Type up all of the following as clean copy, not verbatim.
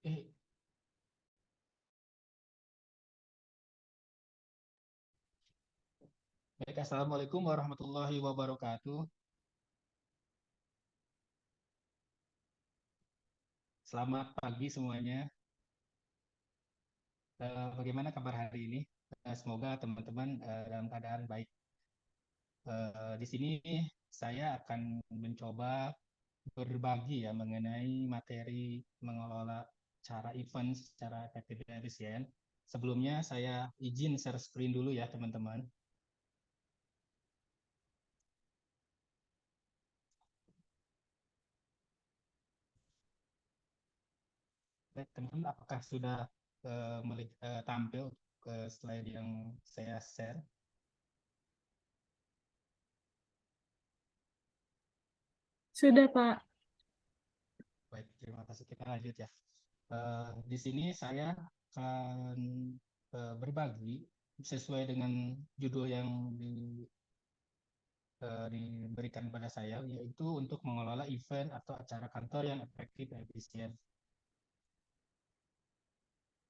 Eh, Baik, Assalamualaikum warahmatullahi wabarakatuh. Selamat pagi semuanya. Bagaimana kabar hari ini? Semoga teman-teman dalam keadaan baik. Di sini saya akan mencoba berbagi ya mengenai materi mengelola cara event secara efektif dan efisien. Sebelumnya saya izin share screen dulu ya teman-teman. Baik, teman-teman, apakah sudah tampil ke slide yang saya share? Sudah, Pak. Baik, terima kasih. Kita lanjut ya. Di sini saya akan berbagi sesuai dengan judul yang diberikan pada saya, yaitu untuk mengelola event atau acara kantor yang efektif dan efisien.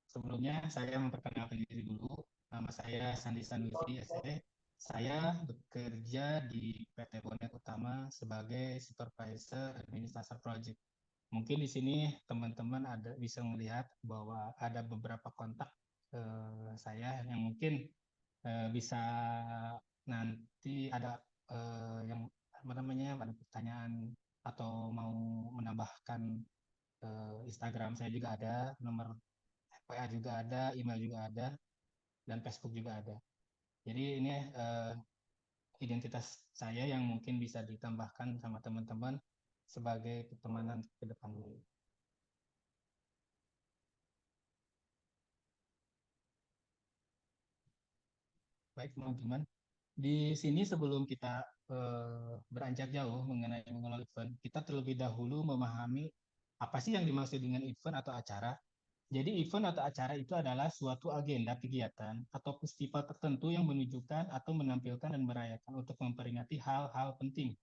Sebelumnya saya memperkenalkan diri dulu. Nama saya Sandi Sanusi, SE. Saya bekerja di PT Bonek Utama sebagai Supervisor Administrator Project. Mungkin di sini teman-teman ada bisa melihat bahwa ada beberapa kontak saya yang mungkin bisa nanti ada yang apa namanya ada pertanyaan atau mau menambahkan Instagram saya juga ada, nomor WA juga ada, email juga ada, dan Facebook juga ada. Jadi ini identitas saya yang mungkin bisa ditambahkan sama teman-teman sebagai pertemanan ke depan dulu. Baik teman-teman, di sini sebelum kita beranjak jauh mengenai mengelola event, kita terlebih dahulu memahami apa sih yang dimaksud dengan event atau acara. Jadi event atau acara itu adalah suatu agenda kegiatan atau festival tertentu yang menunjukkan atau menampilkan dan merayakan untuk memperingati hal-hal penting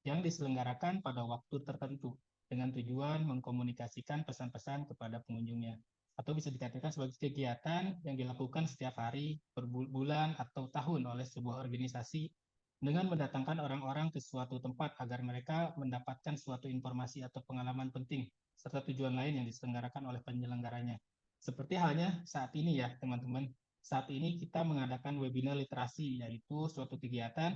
yang diselenggarakan pada waktu tertentu dengan tujuan mengkomunikasikan pesan-pesan kepada pengunjungnya. Atau bisa dikatakan sebagai kegiatan yang dilakukan setiap hari, per bulan, atau tahun oleh sebuah organisasi dengan mendatangkan orang-orang ke suatu tempat agar mereka mendapatkan suatu informasi atau pengalaman penting serta tujuan lain yang diselenggarakan oleh penyelenggaranya. Seperti halnya saat ini ya teman-teman, saat ini kita mengadakan webinar literasi, yaitu suatu kegiatan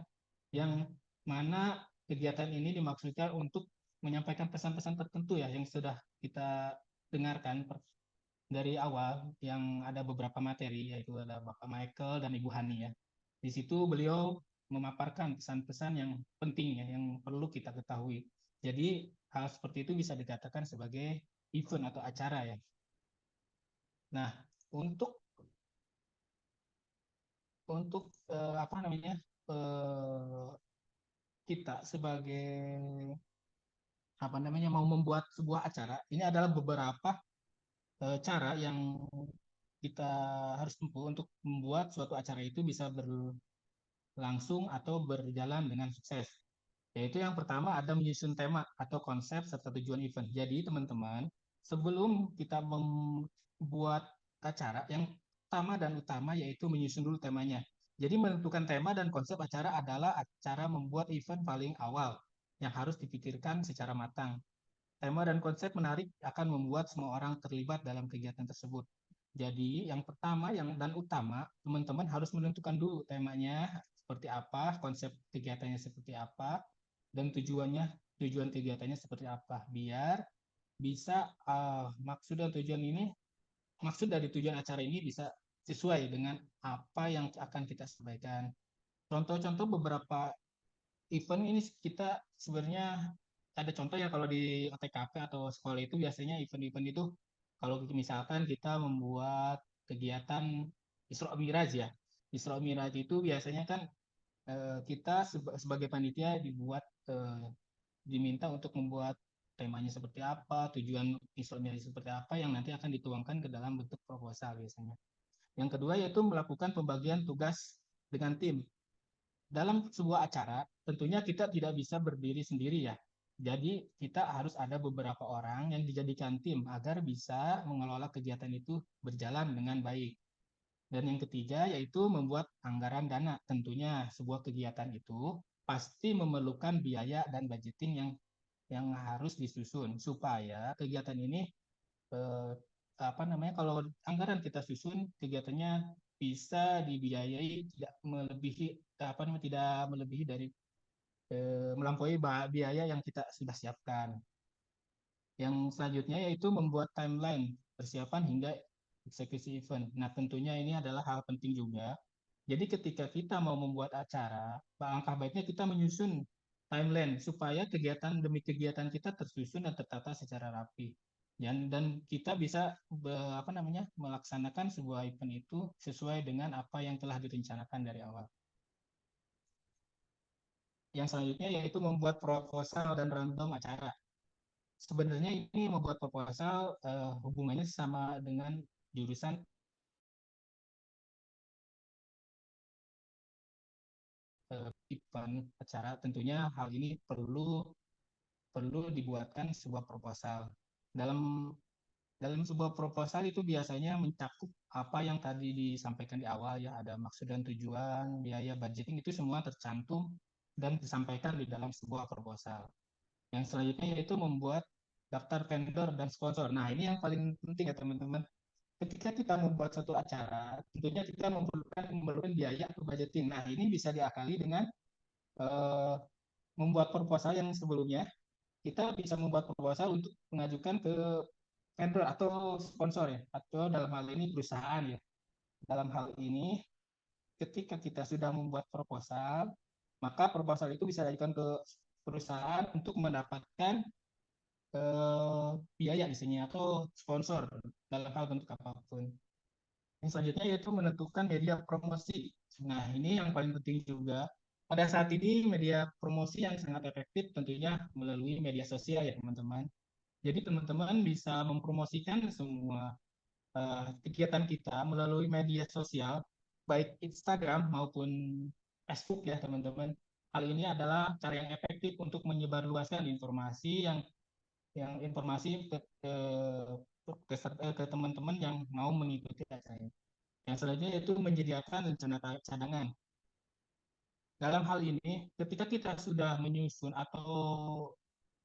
yang mana kegiatan ini dimaksudkan untuk menyampaikan pesan-pesan tertentu ya yang sudah kita dengarkan dari awal yang ada beberapa materi yaitu ada Bapak Michael dan Ibu Hani ya. Di situ beliau memaparkan pesan-pesan yang penting ya yang perlu kita ketahui. Jadi hal seperti itu bisa dikatakan sebagai event atau acara ya. Nah, untuk apa namanya kita sebagai apa namanya mau membuat sebuah acara, ini adalah beberapa cara yang kita harus tempuh untuk membuat suatu acara itu bisa berlangsung atau berjalan dengan sukses. Yaitu yang pertama ada menyusun tema atau konsep serta tujuan event. Jadi teman-teman, sebelum kita membuat acara, yang pertama dan utama yaitu menyusun dulu temanya. Jadi menentukan tema dan konsep acara adalah cara membuat event paling awal yang harus dipikirkan secara matang. Tema dan konsep menarik akan membuat semua orang terlibat dalam kegiatan tersebut. Jadi, yang pertama yang dan utama, teman-teman harus menentukan dulu temanya seperti apa, konsep kegiatannya seperti apa, dan tujuan kegiatannya seperti apa. Biar bisa maksud dan tujuan ini, maksud dari tujuan acara ini bisa sesuai dengan apa yang akan kita sampaikan. Contoh-contoh beberapa event ini kita sebenarnya ada contoh ya kalau di OTKP atau sekolah itu biasanya event-event itu kalau misalkan kita membuat kegiatan Isra Miraj ya. Isra Miraj itu biasanya kan kita sebagai panitia diminta untuk membuat temanya seperti apa, tujuan Isra Miraj seperti apa yang nanti akan dituangkan ke dalam bentuk proposal biasanya. Yang kedua yaitu melakukan pembagian tugas dengan tim dalam sebuah acara, tentunya kita tidak bisa berdiri sendiri ya. Jadi kita harus ada beberapa orang yang dijadikan tim agar bisa mengelola kegiatan itu berjalan dengan baik. Dan yang ketiga yaitu membuat anggaran dana. Tentunya sebuah kegiatan itu pasti memerlukan biaya dan budgeting yang harus disusun supaya kegiatan ini eh, apa namanya, kalau anggaran kita susun kegiatannya bisa dibiayai tidak melebihi apa namanya, tidak melebihi dari melampaui biaya yang kita sudah siapkan. Yang selanjutnya yaitu membuat timeline persiapan hingga eksekusi event. Nah, tentunya ini adalah hal penting juga. Jadi ketika kita mau membuat acara, alangkah baiknya kita menyusun timeline supaya kegiatan demi kegiatan kita tersusun dan tertata secara rapi. Dan kita bisa apa namanya, melaksanakan sebuah event itu sesuai dengan apa yang telah direncanakan dari awal. Yang selanjutnya yaitu membuat proposal dan rundown acara. Sebenarnya ini membuat proposal hubungannya sama dengan jurusan event acara. Tentunya hal ini perlu perlu dibuatkan sebuah proposal. Dalam dalam sebuah proposal itu biasanya mencakup apa yang tadi disampaikan di awal ya, ada maksud dan tujuan, biaya, budgeting, itu semua tercantum dan disampaikan di dalam sebuah proposal. Yang selanjutnya yaitu membuat daftar vendor dan sponsor. Nah, ini yang paling penting ya teman-teman. Ketika kita membuat satu acara, tentunya kita memerlukan biaya atau budgeting. Nah, ini bisa diakali dengan eh, membuat proposal yang sebelumnya. Kita bisa membuat proposal untuk mengajukan ke vendor atau sponsor ya, atau dalam hal ini perusahaan ya. Dalam hal ini, ketika kita sudah membuat proposal, maka proposal itu bisa diajukan ke perusahaan untuk mendapatkan biaya misalnya atau sponsor dalam hal bentuk apapun. Yang selanjutnya yaitu menentukan media promosi. Nah, ini yang paling penting juga. Pada saat ini media promosi yang sangat efektif tentunya melalui media sosial ya teman-teman. Jadi teman-teman bisa mempromosikan semua kegiatan kita melalui media sosial, baik Instagram maupun Facebook ya teman-teman. Hal ini adalah cara yang efektif untuk menyebarluaskan informasi yang informasi ke teman-teman yang mau mengikuti acara ini. Yang selanjutnya yaitu menyediakan rencana cadangan. Dalam hal ini, ketika kita sudah menyusun atau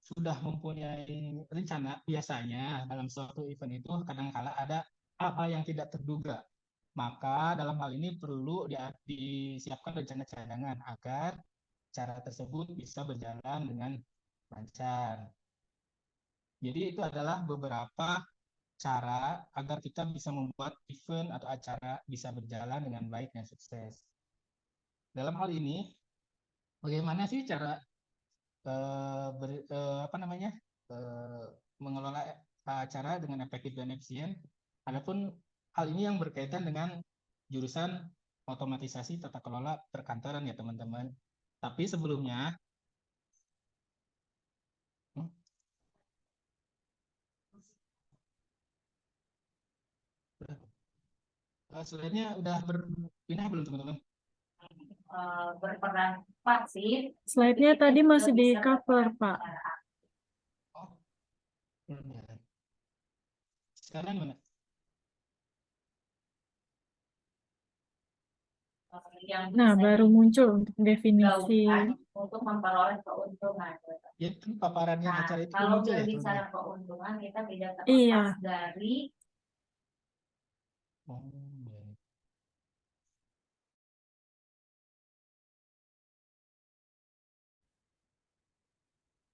sudah mempunyai rencana, biasanya dalam suatu event itu kadang-kala ada hal-hal yang tidak terduga. Maka dalam hal ini perlu disiapkan rencana cadangan agar cara tersebut bisa berjalan dengan lancar. Jadi itu adalah beberapa cara agar kita bisa membuat event atau acara bisa berjalan dengan baik dan sukses. Dalam hal ini, bagaimana sih cara apa namanya, eh, mengelola acara dengan efektif dan efisien? Adapun hal ini yang berkaitan dengan jurusan otomatisasi tata kelola perkantoran ya teman-teman. Tapi sebelumnya, hmm, slide-nya udah berpindah belum teman-teman? Berperan pasif. Slide-nya tadi masih di cover, Pak. Oh, belum ya. Sekarang mana? Nah, baru muncul untuk definisi. Untuk memperoleh keuntungan. Ya, kan paparannya Nah, acara itu kalau muncul ya berbicara teman-teman. keuntungan, kita tidak Iya. terlepas dari Oh, ya.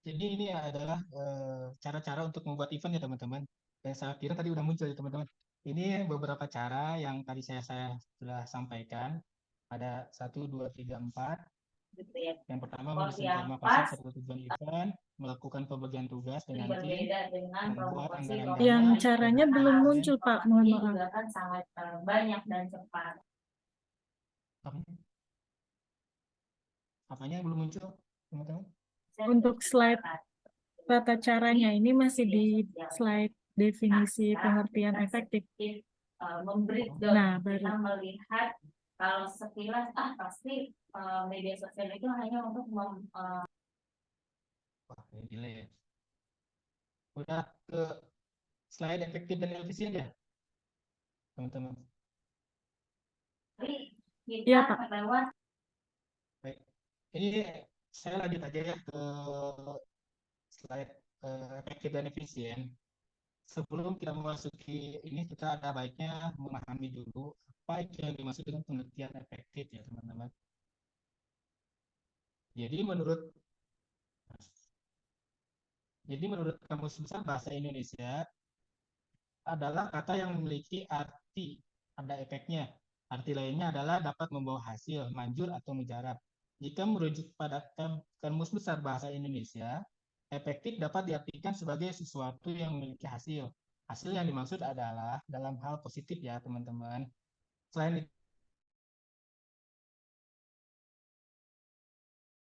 Jadi ini adalah cara-cara untuk membuat event ya teman-teman. Dan saya kira tadi udah muncul ya teman-teman. Ini beberapa cara yang tadi saya sudah sampaikan. Ada 1, 2, 3, 4. gitu ya. Yang pertama Porsi menyusun yang tema pas konsep serta tujuan event, melakukan pembagian tugas dengan tim, berbeda dengan membuat promosi anggaran promosi. dana, Yang caranya belum muncul, Pak. Mohon Ini maaf. juga kan sangat banyak dan cepat. Apanya yang belum muncul, teman-teman? Untuk slide tata caranya ini masih di slide definisi pengertian efektif. Membreakdown, Nah, kita baru. melihat kalau sekilas pasti media sosial itu hanya untuk delay. Udah ke slide efektif dan efisien ya, teman-teman. Jadi Iya, kita Pak. lewat Baik. Ini saya lanjut aja ya ke slide efektif dan efisien. Sebelum kita memasuki ini, kita ada baiknya memahami dulu apa itu yang dimaksud dengan pengertian efektif ya, teman-teman. Jadi menurut Kamus Besar Bahasa Indonesia adalah kata yang memiliki arti ada efeknya. Arti lainnya adalah dapat membawa hasil, manjur atau mujarab. Jika merujuk pada Kamus Besar Bahasa Indonesia, efektif dapat diartikan sebagai sesuatu yang memiliki hasil. Hasil yang dimaksud adalah dalam hal positif ya, teman-teman. Selain itu,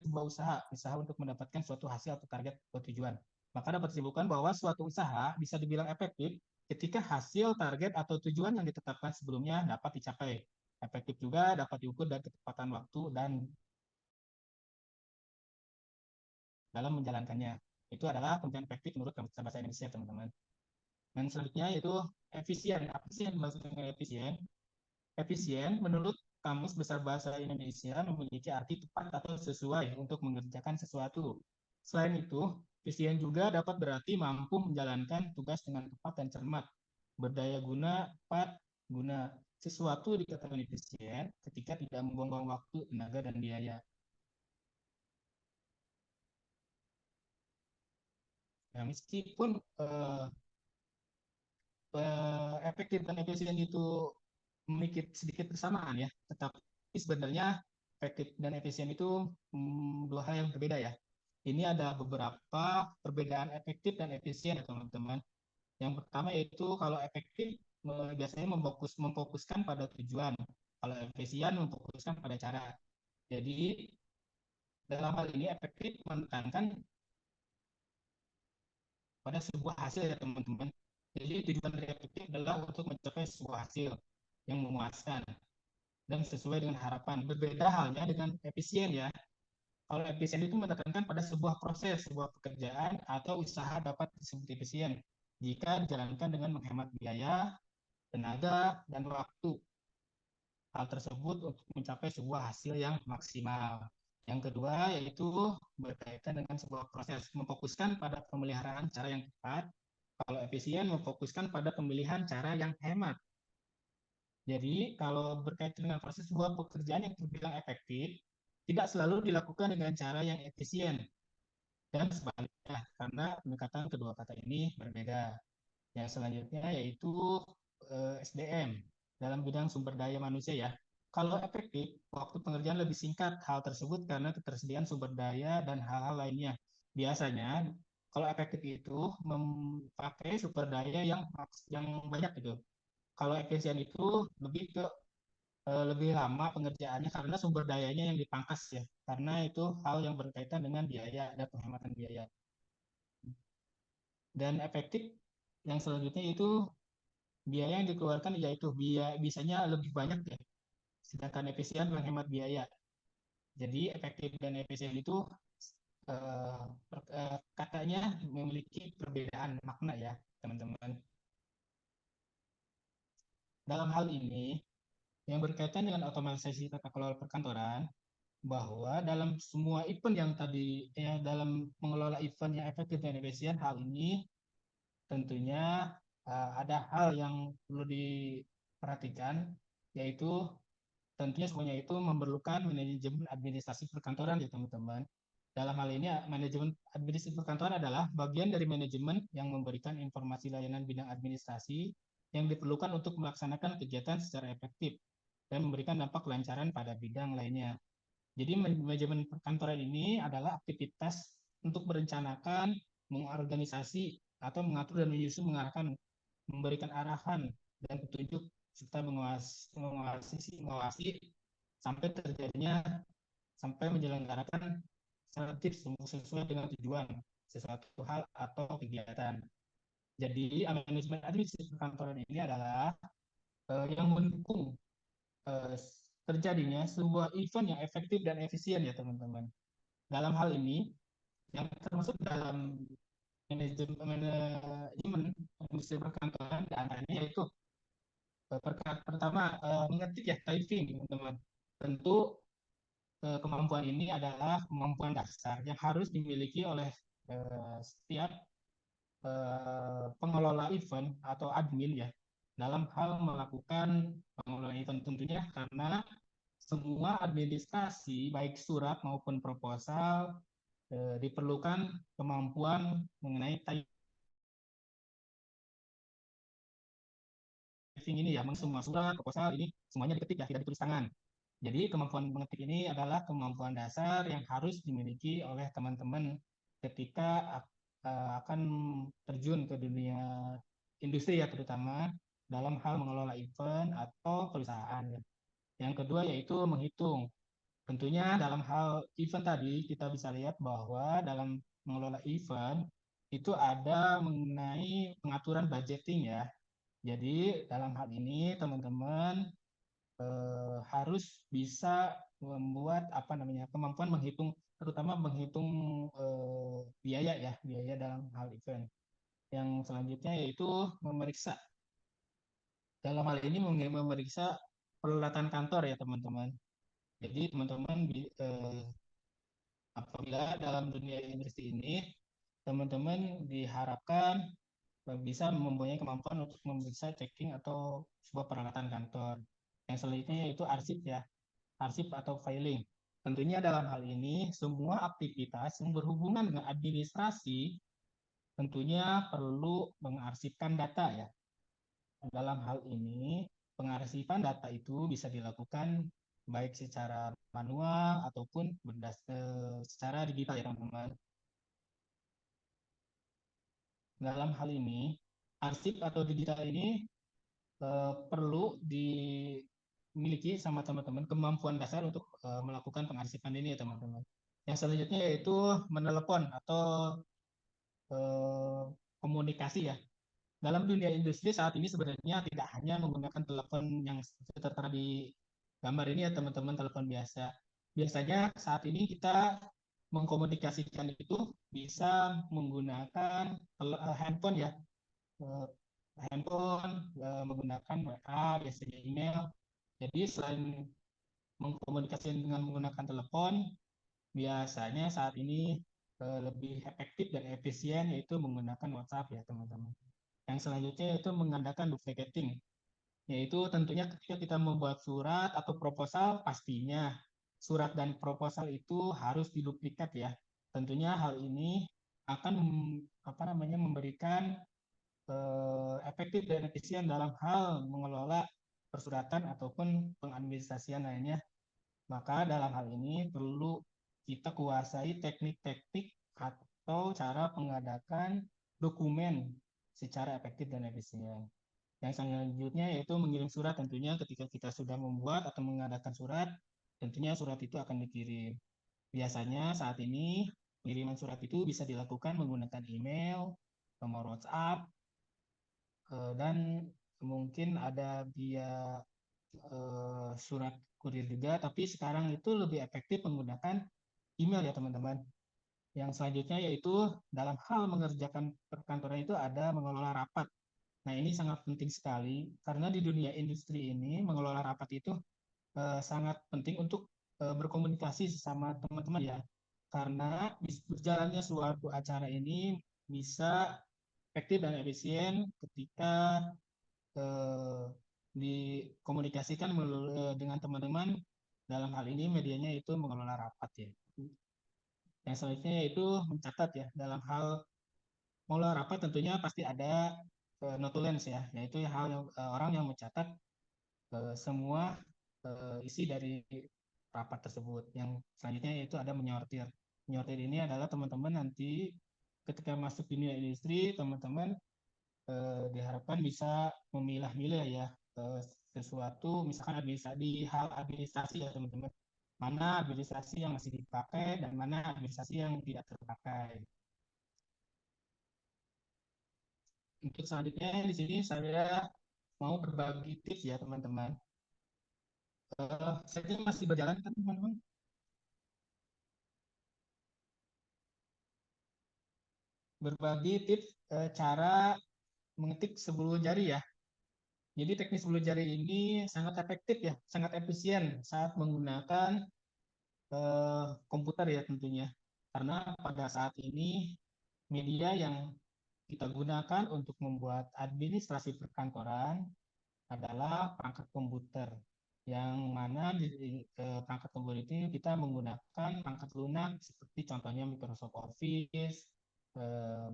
sebuah usaha untuk mendapatkan suatu hasil atau target atau tujuan. Maka dapat disimpulkan bahwa suatu usaha bisa dibilang efektif ketika hasil, target, atau tujuan yang ditetapkan sebelumnya dapat dicapai. Efektif juga dapat diukur dari ketepatan waktu dan dalam menjalankannya. Itu adalah pengertian efektif menurut Kamus Besar Bahasa Indonesia, teman-teman. Dan selanjutnya yaitu efisien. Apa sih yang dimaksud dengan efisien? Efisien menurut Kamus Besar Bahasa Indonesia memiliki arti tepat atau sesuai untuk mengerjakan sesuatu. Selain itu, efisien juga dapat berarti mampu menjalankan tugas dengan tepat dan cermat, berdaya guna, tepat guna. Sesuatu dikatakan efisien ketika tidak membuang-buang waktu, tenaga, dan biaya. Nah, meskipun efektif dan efisien itu memiliki sedikit kesamaan ya, tetapi sebenarnya efektif dan efisien itu dua hal yang berbeda ya. Ini ada beberapa perbedaan efektif dan efisien ya teman-teman. Yang pertama yaitu kalau efektif biasanya memfokuskan pada tujuan, kalau efisien memfokuskan pada cara. Jadi dalam hal ini efektif menekankan pada sebuah hasil ya teman-teman. Jadi tujuan dari efektif adalah untuk mencapai sebuah hasil yang memuaskan dan sesuai dengan harapan. Berbeda halnya dengan efisien ya. Kalau efisien itu menekankan pada sebuah proses, sebuah pekerjaan atau usaha dapat disebut efisien jika dijalankan dengan menghemat biaya, tenaga, dan waktu. Hal tersebut untuk mencapai sebuah hasil yang maksimal. Yang kedua yaitu berkaitan dengan sebuah proses, memfokuskan pada pemeliharaan cara yang tepat. Kalau efisien memfokuskan pada pemilihan cara yang hemat. Jadi, kalau berkaitan dengan proses sebuah pekerjaan yang terbilang efektif, tidak selalu dilakukan dengan cara yang efisien, dan sebaliknya, karena pendekatan kedua kata ini berbeda. Yang selanjutnya yaitu SDM, dalam bidang sumber daya manusia ya. Kalau efektif, waktu pengerjaan lebih singkat. Hal tersebut karena ketersediaan sumber daya dan hal-hal lainnya. Biasanya, kalau efektif itu memakai sumber daya yang banyak gitu. Kalau efisien itu lebih lama pengerjaannya karena sumber dayanya yang dipangkas ya. Karena itu hal yang berkaitan dengan biaya dan penghematan biaya. Dan efektif yang selanjutnya itu biaya yang dikeluarkan yaitu biasanya lebih banyak ya. Sedangkan efisien menghemat biaya. Jadi efektif dan efisien itu katanya memiliki perbedaan makna ya, teman-teman. Dalam hal ini, yang berkaitan dengan otomatisasi tata kelola perkantoran, bahwa dalam semua event yang tadi dalam mengelola event yang efektif dan efisien, hal ini tentunya ada hal yang perlu diperhatikan, yaitu tentunya semuanya itu memerlukan manajemen administrasi perkantoran ya teman-teman. Dalam hal ini manajemen administrasi perkantoran adalah bagian dari manajemen yang memberikan informasi layanan bidang administrasi yang diperlukan untuk melaksanakan kegiatan secara efektif dan memberikan dampak kelancaran pada bidang lainnya. Jadi manajemen perkantoran ini adalah aktivitas untuk merencanakan, mengorganisasi, atau mengatur dan menyusun, mengarahkan, memberikan arahan dan petunjuk serta mengawasi sampai terjadinya sampai menyelenggarakan strategis sesuai dengan tujuan sesuatu hal atau kegiatan. Jadi manajemen administrasi perkantoran ini adalah yang mendukung uh, terjadinya sebuah event yang efektif dan efisien ya teman-teman. Dalam hal ini, yang termasuk dalam manajemen industri perkantoran, di antaranya yaitu pertama mengetik ya, typing teman-teman. Tentu kemampuan ini adalah kemampuan dasar yang harus dimiliki oleh setiap pengelola event atau admin ya, dalam hal melakukan pengelola event, tentunya karena semua administrasi baik surat maupun proposal diperlukan kemampuan mengenai typing ini ya, semua surat proposal ini semuanya diketik ya, tidak ditulis tangan. Jadi kemampuan mengetik ini adalah kemampuan dasar yang harus dimiliki oleh teman-teman ketika akan terjun ke dunia industri ya, terutama dalam hal mengelola event atau perusahaan ya. Yang kedua yaitu menghitung. Tentunya dalam hal event tadi kita bisa lihat bahwa dalam mengelola event itu ada mengenai pengaturan budgeting ya. Jadi dalam hal ini teman-teman harus bisa membuat apa namanya, kemampuan menghitung, terutama menghitung biaya ya, biaya dalam hal event. Yang selanjutnya yaitu memeriksa. Dalam hal ini memeriksa peralatan kantor ya teman-teman. Jadi teman-teman apabila dalam dunia industri ini teman-teman diharapkan bisa mempunyai kemampuan untuk memeriksa checking atau sebuah peralatan kantor. Yang selanjutnya yaitu arsip ya, arsip atau filing. Tentunya dalam hal ini semua aktivitas yang berhubungan dengan administrasi tentunya perlu mengarsipkan data ya. Dalam hal ini pengarsipan data itu bisa dilakukan baik secara manual ataupun secara digital ya teman-teman. Dalam hal ini arsip atau digital ini perlu dimiliki sama teman-teman kemampuan dasar untuk melakukan pengarsipan ini ya teman-teman. Yang selanjutnya yaitu menelepon atau komunikasi ya. Dalam dunia industri saat ini sebenarnya tidak hanya menggunakan telepon yang tertera di gambar ini ya teman-teman, telepon biasa. Biasanya saat ini kita mengkomunikasikan itu bisa menggunakan handphone ya, handphone, menggunakan WA, biasanya email. Jadi selain mengkomunikasikan dengan menggunakan telepon, biasanya saat ini lebih efektif dan efisien yaitu menggunakan WhatsApp ya teman-teman. Yang selanjutnya yaitu mengadakan duplicating, yaitu tentunya ketika kita membuat surat atau proposal, pastinya surat dan proposal itu harus diduplikat ya. Tentunya hal ini akan apa namanya, memberikan efektif dan efisien dalam hal mengelola persuratan ataupun pengadministrasian lainnya. Maka dalam hal ini perlu kita kuasai teknik-teknik atau cara mengadakan dokumen secara efektif dan efisien. Yang selanjutnya yaitu mengirim surat, tentunya ketika kita sudah membuat atau mengadakan surat, tentunya surat itu akan dikirim. Biasanya saat ini pengiriman surat itu bisa dilakukan menggunakan email, nomor WhatsApp, dan mungkin ada via surat kurir juga, tapi sekarang itu lebih efektif menggunakan email ya teman-teman. Yang selanjutnya yaitu dalam hal mengerjakan perkantoran itu ada mengelola rapat. Nah, ini sangat penting sekali karena di dunia industri ini mengelola rapat itu sangat penting untuk berkomunikasi sesama teman-teman ya. Karena berjalannya suatu acara ini bisa efektif dan efisien ketika eh, dikomunikasikan dengan teman-teman, dalam hal ini medianya itu mengelola rapat ya. Yang selanjutnya yaitu mencatat ya. Dalam hal mengelola rapat tentunya pasti ada notulens ya, yaitu hal yang orang yang mencatat semua isi dari rapat tersebut. Yang selanjutnya yaitu ada menyortir. Menyortir ini adalah teman-teman nanti ketika masuk di dunia industri, teman-teman diharapkan bisa memilah-milah ya sesuatu, misalkan administrasi, hal administrasi ya teman-teman. Mana administrasi yang masih dipakai dan mana administrasi yang tidak terpakai. Untuk selanjutnya di sini saya mau berbagi tips ya teman-teman. Saya masih berjalan kan teman-teman? berbagi tips cara mengetik 10 jari ya. Jadi teknik 10 jari ini sangat efektif ya, sangat efisien saat menggunakan komputer ya tentunya. Karena pada saat ini media yang kita gunakan untuk membuat administrasi perkantoran adalah perangkat komputer. Yang mana di perangkat komputer itu kita menggunakan perangkat lunak seperti contohnya Microsoft Office,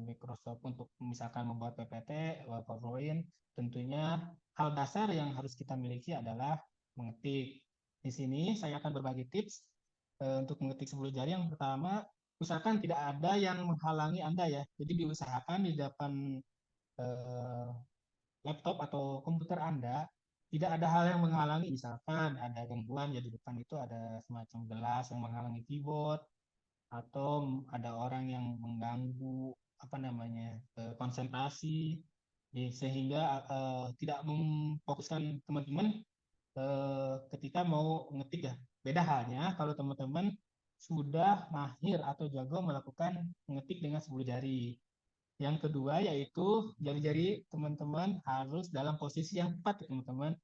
Microsoft untuk misalkan membuat PPT, PowerPoint. Tentunya hal dasar yang harus kita miliki adalah mengetik. Di sini saya akan berbagi tips untuk mengetik 10 jari. Yang pertama, usahakan tidak ada yang menghalangi Anda ya. Jadi diusahakan di depan eh, laptop atau komputer Anda tidak ada hal yang menghalangi, misalkan ada gangguan ya di depan itu ada semacam gelas yang menghalangi keyboard atau ada orang yang mengganggu apa namanya konsentrasi sehingga tidak memfokuskan teman-teman ketika mau ngetik ya. Beda halnya kalau teman-teman sudah mahir atau jago melakukan mengetik dengan 10 jari. Yang kedua yaitu jari-jari teman-teman harus dalam posisi yang tepat ya teman-teman.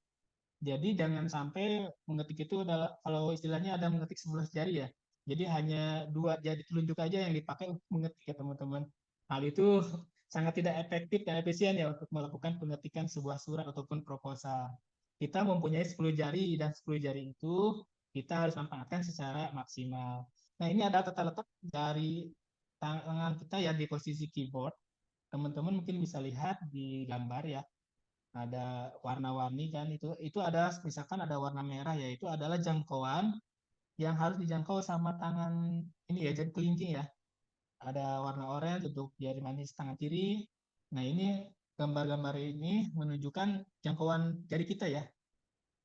Jadi jangan sampai mengetik itu adalah kalau istilahnya ada mengetik 11 jari ya. Jadi hanya dua jari telunjuk aja yang dipakai untuk mengetik ya teman-teman. Hal itu sangat tidak efektif dan efisien ya untuk melakukan pengetikan sebuah surat ataupun proposal. Kita mempunyai 10 jari dan 10 jari itu kita harus manfaatkan secara maksimal. Nah, ini ada tata letak dari tangan kita ya di posisi keyboard. Teman-teman mungkin bisa lihat di gambar ya, ada warna-warni kan itu ada misalkan ada warna merah yaitu adalah jangkauan yang harus dijangkau sama tangan ini ya jari kelingking ya. Ada warna oranye untuk jari manis tangan kiri. Nah, ini gambar-gambar ini menunjukkan jangkauan jari kita ya.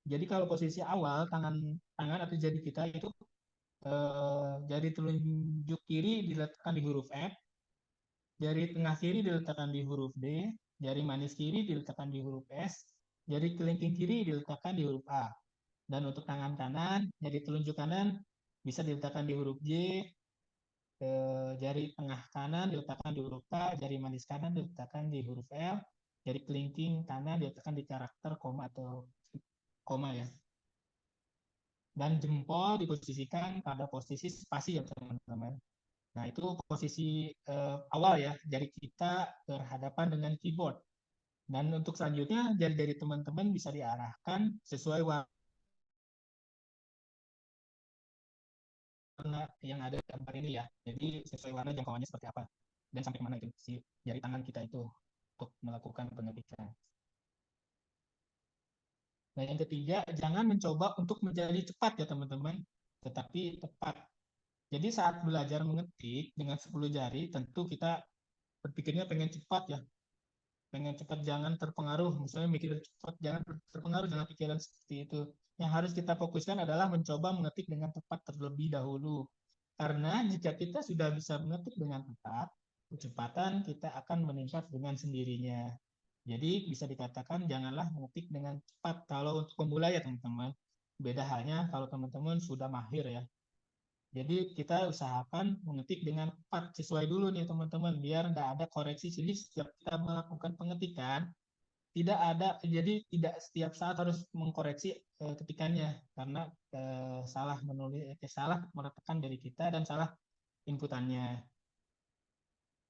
Jadi kalau posisi awal tangan tangan atau jari kita itu jari telunjuk kiri diletakkan di huruf F, jari tengah kiri diletakkan di huruf D, jari manis kiri diletakkan di huruf S, jari kelingking kiri diletakkan di huruf A. Dan untuk tangan kanan, jari telunjuk kanan bisa diletakkan di huruf J, jari tengah kanan diletakkan di huruf K, jari manis kanan diletakkan di huruf L, jari kelingking kanan diletakkan di karakter koma atau koma ya. Dan jempol diposisikan pada posisi spasi ya teman-teman. Nah, itu posisi awal ya, jari kita berhadapan dengan keyboard. Dan untuk selanjutnya, jari-jari teman-teman bisa diarahkan sesuai warna yang ada di gambar ini ya. Jadi sesuai warna jangkauannya seperti apa. Dan sampai mana itu si jari tangan kita itu untuk melakukan pengetikan. Nah, yang ketiga, jangan mencoba untuk menjadi cepat ya teman-teman, tetapi tepat. Jadi saat belajar mengetik dengan 10 jari, tentu kita berpikirnya pengen cepat ya, pengen cepat, jangan terpengaruh misalnya mikir cepat, jangan terpengaruh, jangan pikiran seperti itu. Yang harus kita fokuskan adalah mencoba mengetik dengan tepat terlebih dahulu, karena jika kita sudah bisa mengetik dengan tepat, kecepatan kita akan meningkat dengan sendirinya. Jadi bisa dikatakan janganlah mengetik dengan cepat kalau untuk pemula ya teman-teman. Beda halnya kalau teman-teman sudah mahir ya. Jadi kita usahakan mengetik dengan tepat sesuai dulu nih teman-teman biar nggak ada koreksi. Jadi setiap kita melakukan pengetikan tidak ada, jadi tidak setiap saat harus mengkoreksi ketikannya karena salah menulis, salah meletakkan dari kita dan salah inputannya.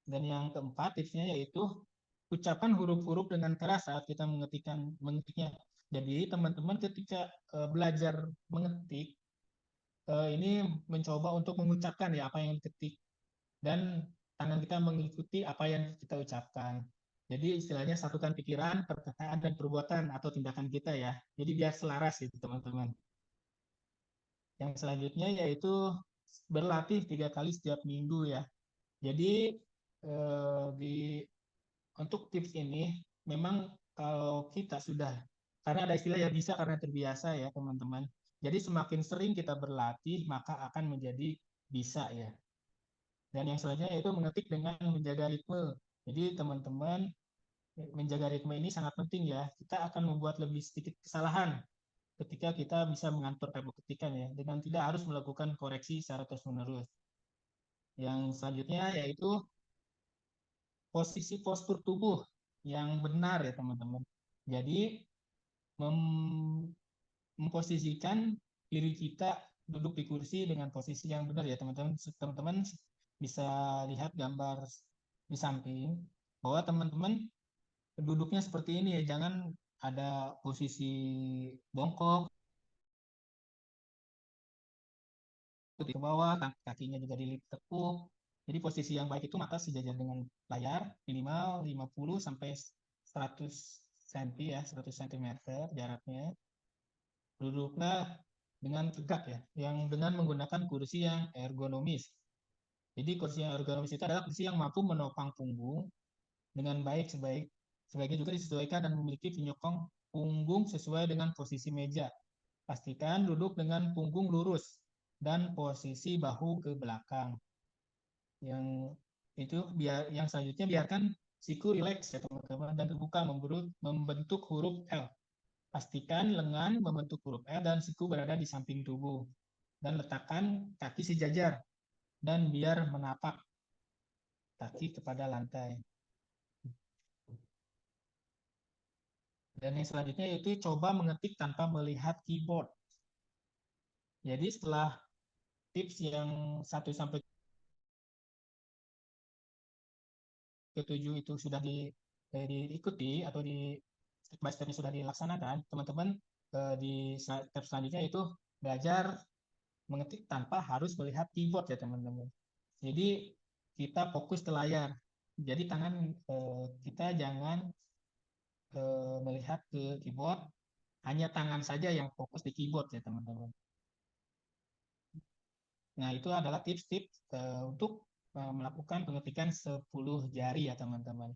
Dan yang keempat tipsnya yaitu ucapkan huruf-huruf dengan keras saat kita mengetiknya. Jadi teman-teman ketika belajar mengetik ini mencoba untuk mengucapkan ya apa yang diketik dan tangan kita mengikuti apa yang kita ucapkan. Jadi istilahnya satukan pikiran, perkataan, dan perbuatan atau tindakan kita ya. Jadi biar selaras itu teman-teman. Yang selanjutnya yaitu berlatih 3 kali setiap minggu ya. Jadi di untuk tips ini memang kalau kita sudah, karena ada istilah ya bisa karena terbiasa ya teman-teman. Jadi semakin sering kita berlatih maka akan menjadi bisa ya. Dan yang selanjutnya yaitu mengetik dengan menjaga ritme. Jadi teman-teman menjaga ritme ini sangat penting ya. Kita akan membuat lebih sedikit kesalahan ketika kita bisa mengatur tempo ketikan ya, dengan tidak harus melakukan koreksi secara terus-menerus. Yang selanjutnya yaitu posisi postur tubuh yang benar ya teman-teman. Jadi memposisikan diri kita duduk di kursi dengan posisi yang benar ya teman-teman. Teman-teman bisa lihat gambar di samping bahwa teman-teman duduknya seperti ini ya, jangan ada posisi bongkok ke bawah, kakinya juga dilipat tekuk. Jadi posisi yang baik itu mata sejajar dengan layar, minimal 50 sampai 100 cm ya, 100 cm jaraknya. Duduklah dengan tegak ya, yang dengan menggunakan kursi yang ergonomis. Jadi kursi yang ergonomis itu adalah kursi yang mampu menopang punggung dengan baik, sebaiknya juga disesuaikan dan memiliki penyokong punggung sesuai dengan posisi meja. Pastikan duduk dengan punggung lurus dan posisi bahu ke belakang. Yang itu yang selanjutnya biarkan siku rileks ya teman-teman dan terbuka membentuk huruf L. Pastikan lengan membentuk huruf L dan siku berada di samping tubuh. Dan letakkan kaki sejajar dan biar menapak kaki kepada lantai. Dan yang selanjutnya yaitu coba mengetik tanpa melihat keyboard. Jadi setelah tips yang 1 sampai ke-7 itu sudah diikuti atau di step by stepnya sudah dilaksanakan, teman-teman di step selanjutnya itu belajar mengetik tanpa harus melihat keyboard ya teman-teman. Jadi kita fokus ke layar. Jadi tangan kita jangan melihat ke keyboard, hanya tangan saja yang fokus di keyboard ya teman-teman. Nah, itu adalah tips-tips untuk melakukan pengetikan 10 jari ya teman-teman.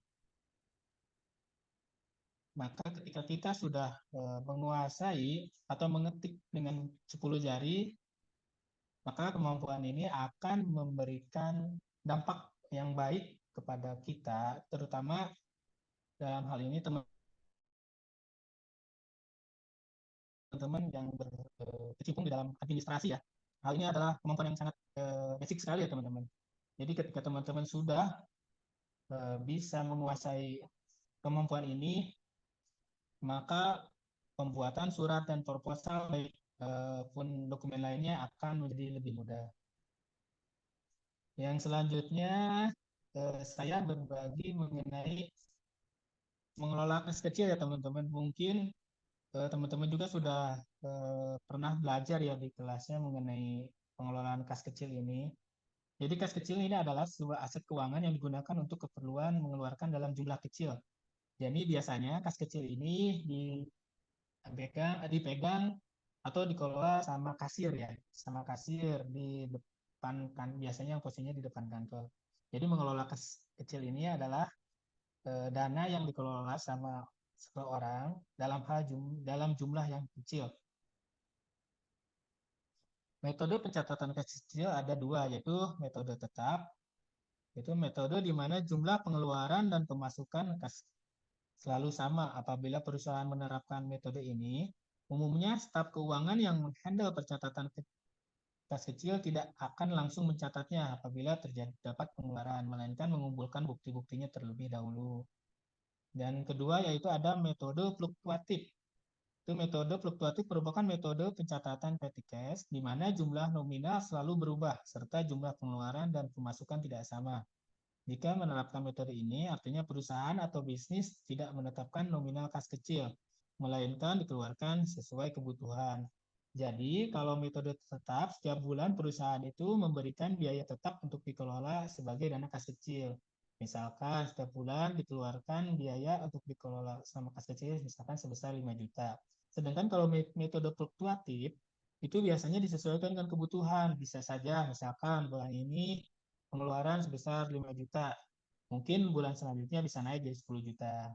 Maka ketika kita sudah menguasai atau mengetik dengan 10 jari, maka kemampuan ini akan memberikan dampak yang baik kepada kita, terutama dalam hal ini teman-teman yang berkecimpung di dalam administrasi ya. Hal ini adalah kemampuan yang sangat basic sekali ya teman-teman. Jadi ketika teman-teman sudah bisa menguasai kemampuan ini, maka pembuatan surat dan proposal pun dokumen lainnya akan menjadi lebih mudah. Yang selanjutnya saya berbagi mengenai mengelola kas kecil ya teman-teman. Mungkin teman-teman juga sudah pernah belajar ya di kelasnya mengenai pengelolaan kas kecil ini. Jadi kas kecil ini adalah sebuah aset keuangan yang digunakan untuk keperluan mengeluarkan dalam jumlah kecil. Jadi biasanya kas kecil ini dipegang atau dikelola sama kasir ya, sama kasir di depan kan biasanya yang posisinya di depan kantor. Jadi mengelola kas kecil ini adalah dana yang dikelola sama seseorang dalam jumlah yang kecil. Metode pencatatan kas kecil ada dua, yaitu metode tetap, yaitu metode di mana jumlah pengeluaran dan pemasukan kas selalu sama. Apabila perusahaan menerapkan metode ini, umumnya staf keuangan yang menghandle pencatatan kas kecil tidak akan langsung mencatatnya apabila terdapat pengeluaran, melainkan mengumpulkan bukti-buktinya terlebih dahulu. Dan kedua yaitu ada metode fluktuatif. Itu metode fluktuatif merupakan metode pencatatan petty cash di mana jumlah nominal selalu berubah serta jumlah pengeluaran dan pemasukan tidak sama. Jika menerapkan metode ini, artinya perusahaan atau bisnis tidak menetapkan nominal kas kecil, melainkan dikeluarkan sesuai kebutuhan. Jadi, kalau metode tetap, setiap bulan perusahaan itu memberikan biaya tetap untuk dikelola sebagai dana kas kecil. Misalkan setiap bulan dikeluarkan biaya untuk dikelola sama kas kecil, misalkan sebesar 5 juta. Sedangkan kalau metode fluktuatif, itu biasanya disesuaikan dengan kebutuhan. Bisa saja, misalkan bulan ini pengeluaran sebesar 5 juta. Mungkin bulan selanjutnya bisa naik jadi 10 juta.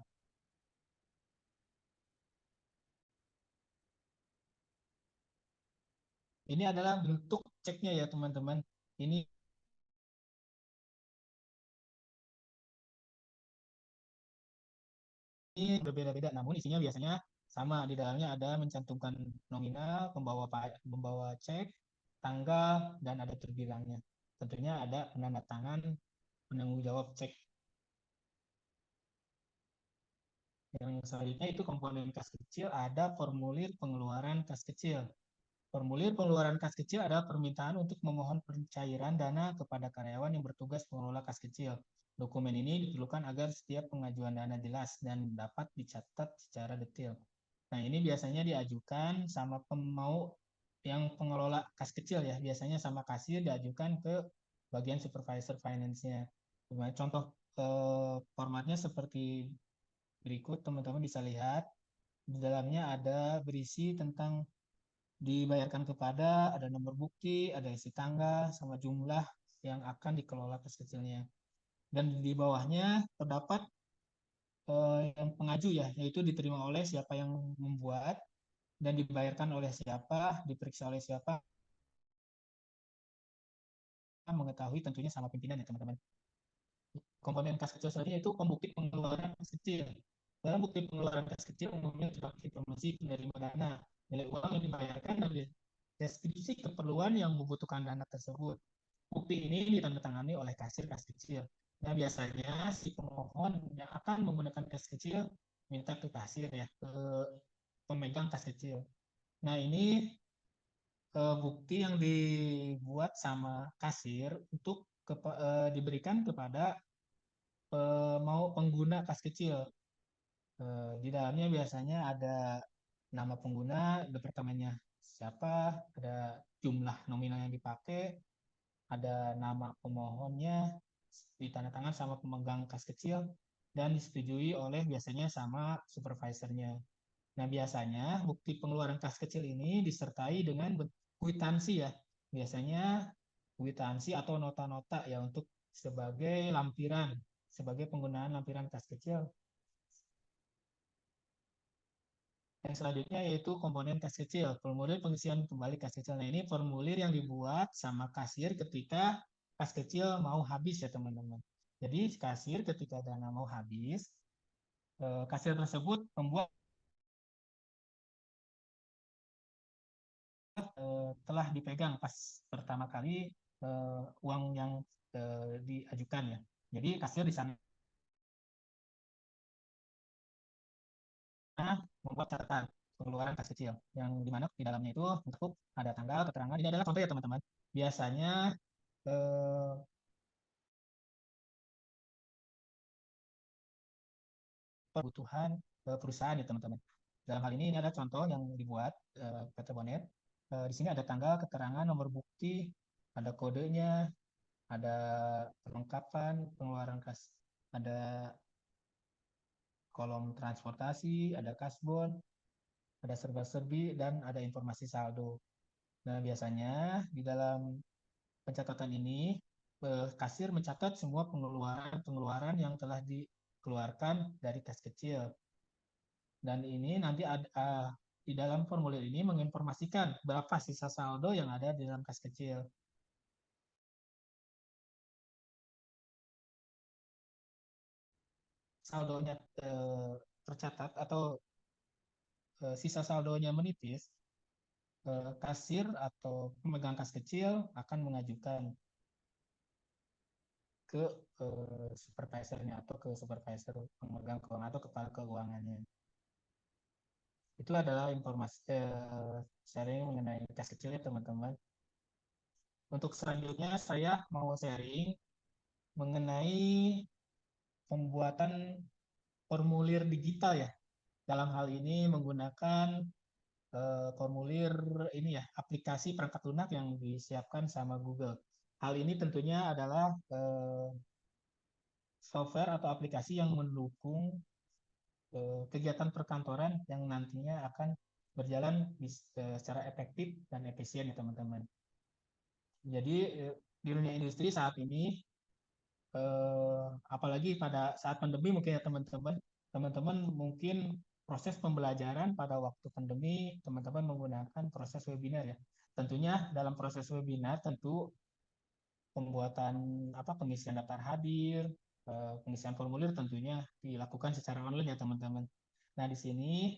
Ini adalah bentuk ceknya ya teman-teman. Ini berbeda-beda, namun isinya biasanya sama. Di dalamnya ada mencantumkan nominal, pembawa cek, tanggal, dan ada terbilangnya. Tentunya ada penanda tangan penanggung jawab cek. Yang selanjutnya itu komponen kas kecil, ada formulir pengeluaran kas kecil. Formulir pengeluaran kas kecil adalah permintaan untuk memohon pencairan dana kepada karyawan yang bertugas mengelola kas kecil. Dokumen ini diperlukan agar setiap pengajuan dana jelas dan dapat dicatat secara detail. Nah, ini biasanya diajukan sama pemau yang pengelola kas kecil ya, biasanya sama kasir diajukan ke bagian supervisor finance-nya. Contoh formatnya seperti berikut, teman-teman bisa lihat. Di dalamnya ada berisi tentang dibayarkan kepada, ada nomor bukti, ada isi tanggal, sama jumlah yang akan dikelola kas kecilnya. Dan di bawahnya terdapat yang pengaju ya, yaitu diterima oleh siapa yang membuat dan dibayarkan oleh siapa, diperiksa oleh siapa, mengetahui tentunya sama pimpinan ya teman-teman. Komponen kas kecil selanjutnya itu pembukti pengeluaran kas kecil. Dalam bukti pengeluaran kas kecil umumnya terdapat informasi penerima dana, nilai uang yang dibayarkan, dan deskripsi keperluan yang membutuhkan dana tersebut. Bukti ini ditandatangani oleh kasir kas kecil. Nah, biasanya si pemohon yang akan menggunakan kas kecil minta ke kasir ya, ke pemegang kas kecil. Nah, ini bukti yang dibuat sama kasir untuk diberikan kepada mau pengguna kas kecil. Di dalamnya biasanya ada nama pengguna, departemennya siapa, ada jumlah nominal yang dipakai, ada nama pemohonnya, ditandatangan sama pemegang kas kecil, dan disetujui oleh biasanya sama supervisornya. Nah, biasanya bukti pengeluaran kas kecil ini disertai dengan kwitansi ya. Biasanya kwitansi atau nota-nota ya untuk sebagai lampiran, sebagai penggunaan lampiran kas kecil. Yang selanjutnya yaitu komponen kas kecil, formulir pengisian kembali kas kecil. Nah, ini formulir yang dibuat sama kasir ketika kas kecil mau habis ya teman-teman. Jadi kasir ketika dana mau habis, kasir tersebut membuat telah dipegang pas pertama kali uang yang diajukan ya. Jadi kasir di sana membuat catatan pengeluaran kas kecil yang dimana di dalamnya itu untuk ada tanggal, keterangan. Ini adalah contoh ya teman-teman. Biasanya eh, kebutuhan perusahaan ya teman-teman. Dalam hal ini ada contoh yang dibuat PT Bonet. Di sini ada tanggal, keterangan, nomor bukti, ada kodenya, ada perlengkapan pengeluaran kas, ada kolom transportasi, ada kasbon, ada serba-serbi, dan ada informasi saldo. Nah, biasanya di dalam pencatatan ini, kasir mencatat semua pengeluaran-pengeluaran yang telah dikeluarkan dari kas kecil. Dan ini nanti ada di dalam formulir ini menginformasikan berapa sisa saldo yang ada di dalam kas kecil. Saldonya tercatat atau sisa saldonya menipis, kasir atau pemegang kas kecil akan mengajukan ke supervisornya atau ke supervisor pemegang keuangan atau kepala keuangannya. Itu adalah informasi sharing mengenai kas kecil ya teman-teman. Untuk selanjutnya saya mau sharing mengenai pembuatan formulir digital ya. Dalam hal ini menggunakan formulir ini ya, aplikasi perangkat lunak yang disiapkan sama Google. Hal ini tentunya adalah software atau aplikasi yang mendukung kegiatan perkantoran yang nantinya akan berjalan secara efektif dan efisien ya teman-teman. Jadi di dunia industri saat ini apalagi pada saat pandemi mungkin ya teman-teman, teman-teman mungkin proses pembelajaran pada waktu pandemi teman-teman menggunakan proses webinar ya. Tentunya dalam proses webinar tentu pembuatan pengisian daftar hadir, pengisian formulir tentunya dilakukan secara online ya teman-teman. Nah, di sini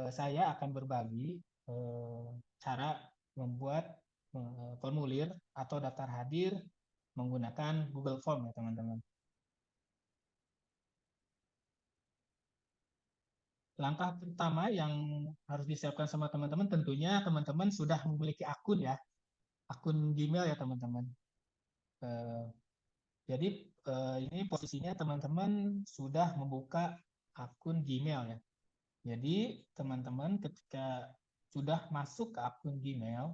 saya akan berbagi cara membuat formulir atau daftar hadir menggunakan Google Form ya teman-teman. langkah pertama yang harus disiapkan sama teman-teman, tentunya teman-teman sudah memiliki akun ya, akun Gmail ya teman-teman. Eh, jadi ini posisinya teman-teman sudah membuka akun Gmail ya. Jadi teman-teman ketika sudah masuk ke akun Gmail,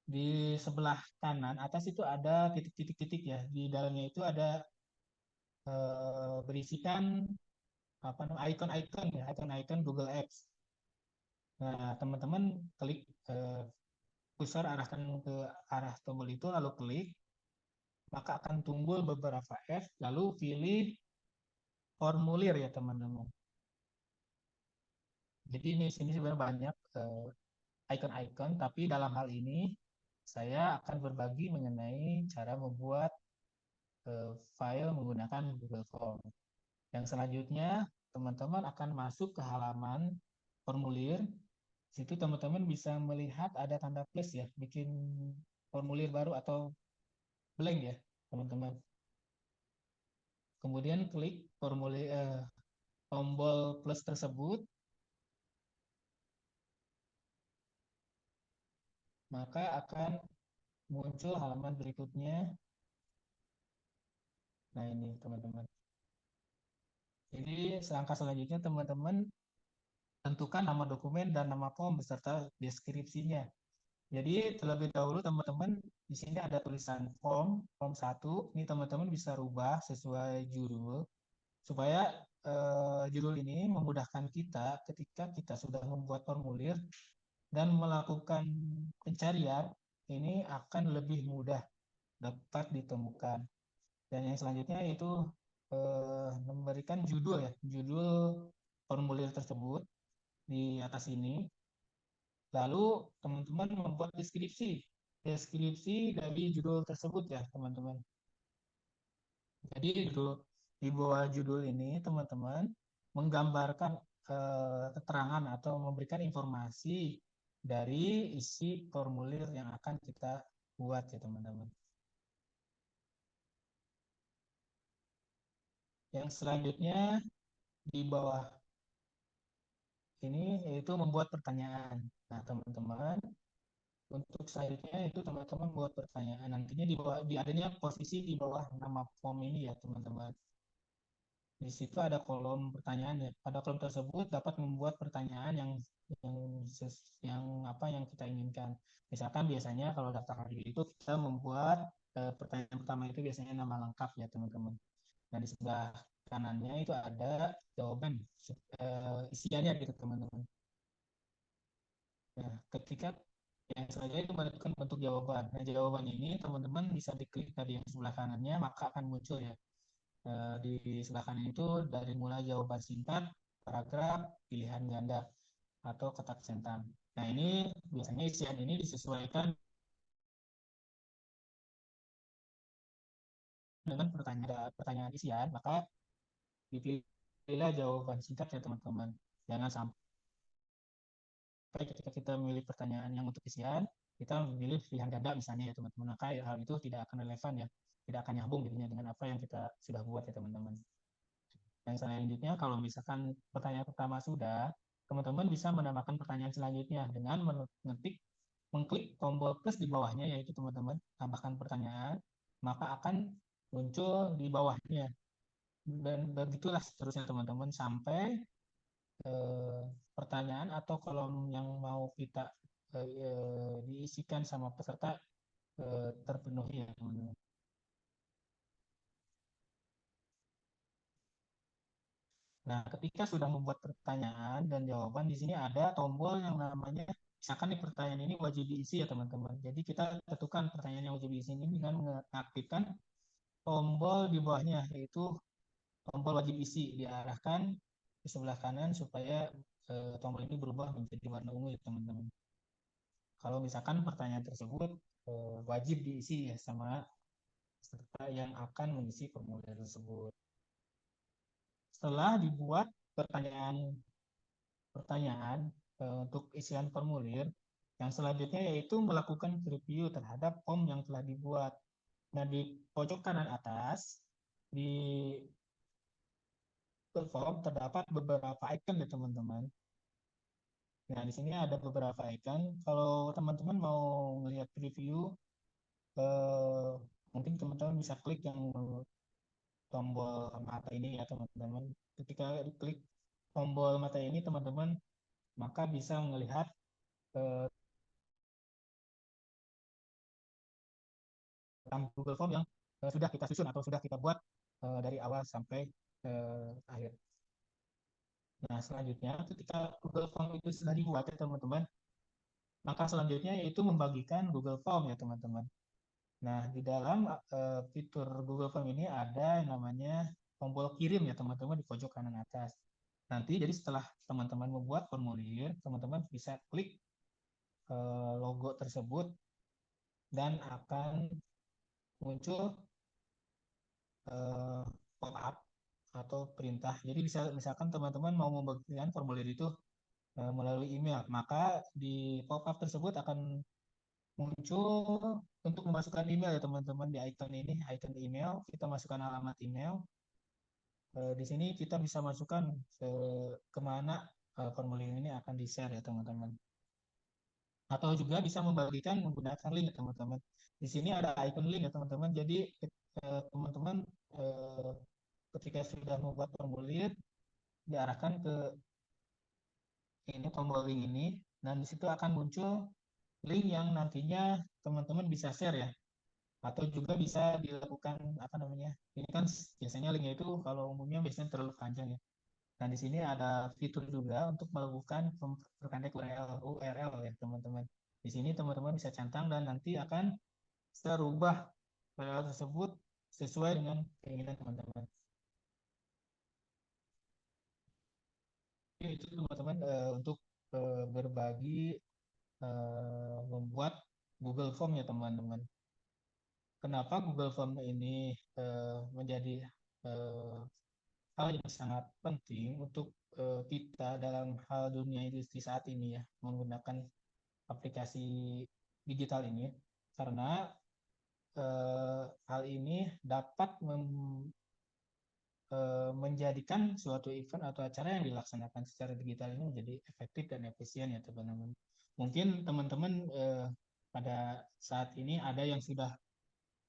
di sebelah kanan atas itu ada titik-titik-titik ya. Di dalamnya itu ada berisikan apa namanya icon-icon ya, icon-icon Google Apps. Nah, teman-teman klik kursor arahkan ke arah tombol itu lalu klik, maka akan timbul beberapa F, lalu pilih formulir ya teman-teman. Jadi ini sini sebenarnya banyak icon-icon, tapi dalam hal ini saya akan berbagi mengenai cara membuat file menggunakan Google Form. Yang selanjutnya, teman-teman akan masuk ke halaman formulir. Di situ teman-teman bisa melihat ada tanda plus ya, bikin formulir baru atau blank ya, teman-teman. Kemudian klik formulir tombol plus tersebut, maka akan muncul halaman berikutnya. Nah ini teman-teman. Jadi selangkah selanjutnya teman-teman tentukan nama dokumen dan nama form beserta deskripsinya. Jadi terlebih dahulu teman-teman di sini ada tulisan form 1. Ini teman-teman bisa rubah sesuai judul supaya judul ini memudahkan kita ketika kita sudah membuat formulir dan melakukan pencarian, ini akan lebih mudah dapat ditemukan. Dan yang selanjutnya itu memberikan judul ya, judul formulir tersebut di atas ini. Lalu teman-teman membuat deskripsi dari judul tersebut ya teman-teman. Jadi di bawah judul ini teman-teman menggambarkan keterangan atau memberikan informasi dari isi formulir yang akan kita buat ya teman-teman. Yang selanjutnya di bawah ini yaitu membuat pertanyaan. Nah teman-teman, untuk selanjutnya itu teman-teman buat pertanyaan. Nantinya di bawah di adanya posisi di bawah nama form ini ya teman-teman. Di situ ada kolom pertanyaan ya. Pada kolom tersebut dapat membuat pertanyaan yang yang apa yang kita inginkan. Misalkan biasanya kalau daftar hadir itu kita membuat pertanyaan pertama itu biasanya nama lengkap ya teman-teman. Nah di sebelah kanannya itu ada jawaban isiannya gitu teman-teman. Nah, ketika yang selanjutnya itu menentukan bentuk jawaban. Nah, jawaban ini teman-teman bisa diklik tadi yang sebelah kanannya, maka akan muncul ya. Di sebelah kanan itu dari mulai jawaban singkat, paragraf, pilihan ganda, atau kotak centang. Nah, ini biasanya isian ini disesuaikan dengan pertanyaan isian, maka dipilihlah jawaban singkat ya teman-teman. Jangan sampai ketika kita memilih pertanyaan yang untuk isian, kita memilih pilihan ganda misalnya ya teman-teman. Maka hal itu tidak akan relevan ya, tidak akan nyambung jadinya dengan apa yang kita sudah buat ya teman-teman. Yang selanjutnya, kalau misalkan pertanyaan pertama sudah, teman-teman bisa menambahkan pertanyaan selanjutnya dengan mengklik tombol plus di bawahnya, yaitu teman-teman tambahkan pertanyaan, maka akan muncul di bawahnya. Dan begitulah seterusnya teman-teman sampai pertanyaan atau kolom yang mau kita diisikan sama peserta terpenuhi ya teman-teman. Nah, ketika sudah membuat pertanyaan dan jawaban, di sini ada tombol yang namanya, misalkan di pertanyaan ini wajib diisi ya teman-teman. Jadi kita tentukan pertanyaan yang wajib diisi ini dengan mengaktifkan tombol di bawahnya, yaitu tombol wajib isi, diarahkan ke sebelah kanan supaya tombol ini berubah menjadi warna ungu ya teman-teman. Kalau misalkan pertanyaan tersebut wajib diisi ya sama peserta yang akan mengisi formulir tersebut. Setelah dibuat pertanyaan untuk isian formulir, yang selanjutnya yaitu melakukan review terhadap form yang telah dibuat. Nah, di pojok kanan atas, di Google Form terdapat beberapa icon ya teman-teman. Nah, di sini ada beberapa icon. Kalau teman-teman mau melihat preview, eh, mungkin teman-teman bisa klik yang tombol mata ini ya teman-teman. Ketika klik tombol mata ini teman-teman, maka bisa melihat eh, tentang Google Form yang sudah kita susun atau sudah kita buat dari awal sampai akhir. Nah, selanjutnya ketika Google Form itu sudah dibuat ya teman-teman, maka selanjutnya yaitu membagikan Google Form ya teman-teman. Nah, di dalam fitur Google Form ini ada yang namanya tombol kirim ya teman-teman di pojok kanan atas. Nanti jadi setelah teman-teman membuat formulir, teman-teman bisa klik logo tersebut dan akan muncul pop-up atau perintah. Jadi bisa misalkan teman-teman mau membagikan formulir itu melalui email, maka di pop-up tersebut akan muncul untuk memasukkan email ya teman-teman di icon ini, icon email, kita masukkan alamat email. Di sini kita bisa masukkan kemana formulir ini akan di-share ya teman-teman. Atau juga bisa membagikan menggunakan link ya teman-teman. Di sini ada icon link ya teman-teman. Jadi teman-teman ketika sudah membuat formulir diarahkan ke ini tombol link ini dan di situ akan muncul link yang nantinya teman-teman bisa share ya atau juga bisa dilakukan apa namanya ini kan biasanya linknya itu kalau umumnya biasanya terlalu panjang ya. Nah di sini ada fitur juga untuk melakukan memperpendek URL ya teman-teman. Di sini teman-teman bisa centang dan nanti akan serubah URL tersebut sesuai dengan keinginan teman-teman. Itu teman-teman untuk berbagi membuat Google Form ya teman-teman. Kenapa Google Form ini menjadi eh, hal yang sangat penting untuk kita dalam hal dunia industri saat ini ya, menggunakan aplikasi digital ini, karena hal ini dapat menjadikan suatu event atau acara yang dilaksanakan secara digital ini menjadi efektif dan efisien ya teman-teman. Mungkin teman-teman pada saat ini ada yang sudah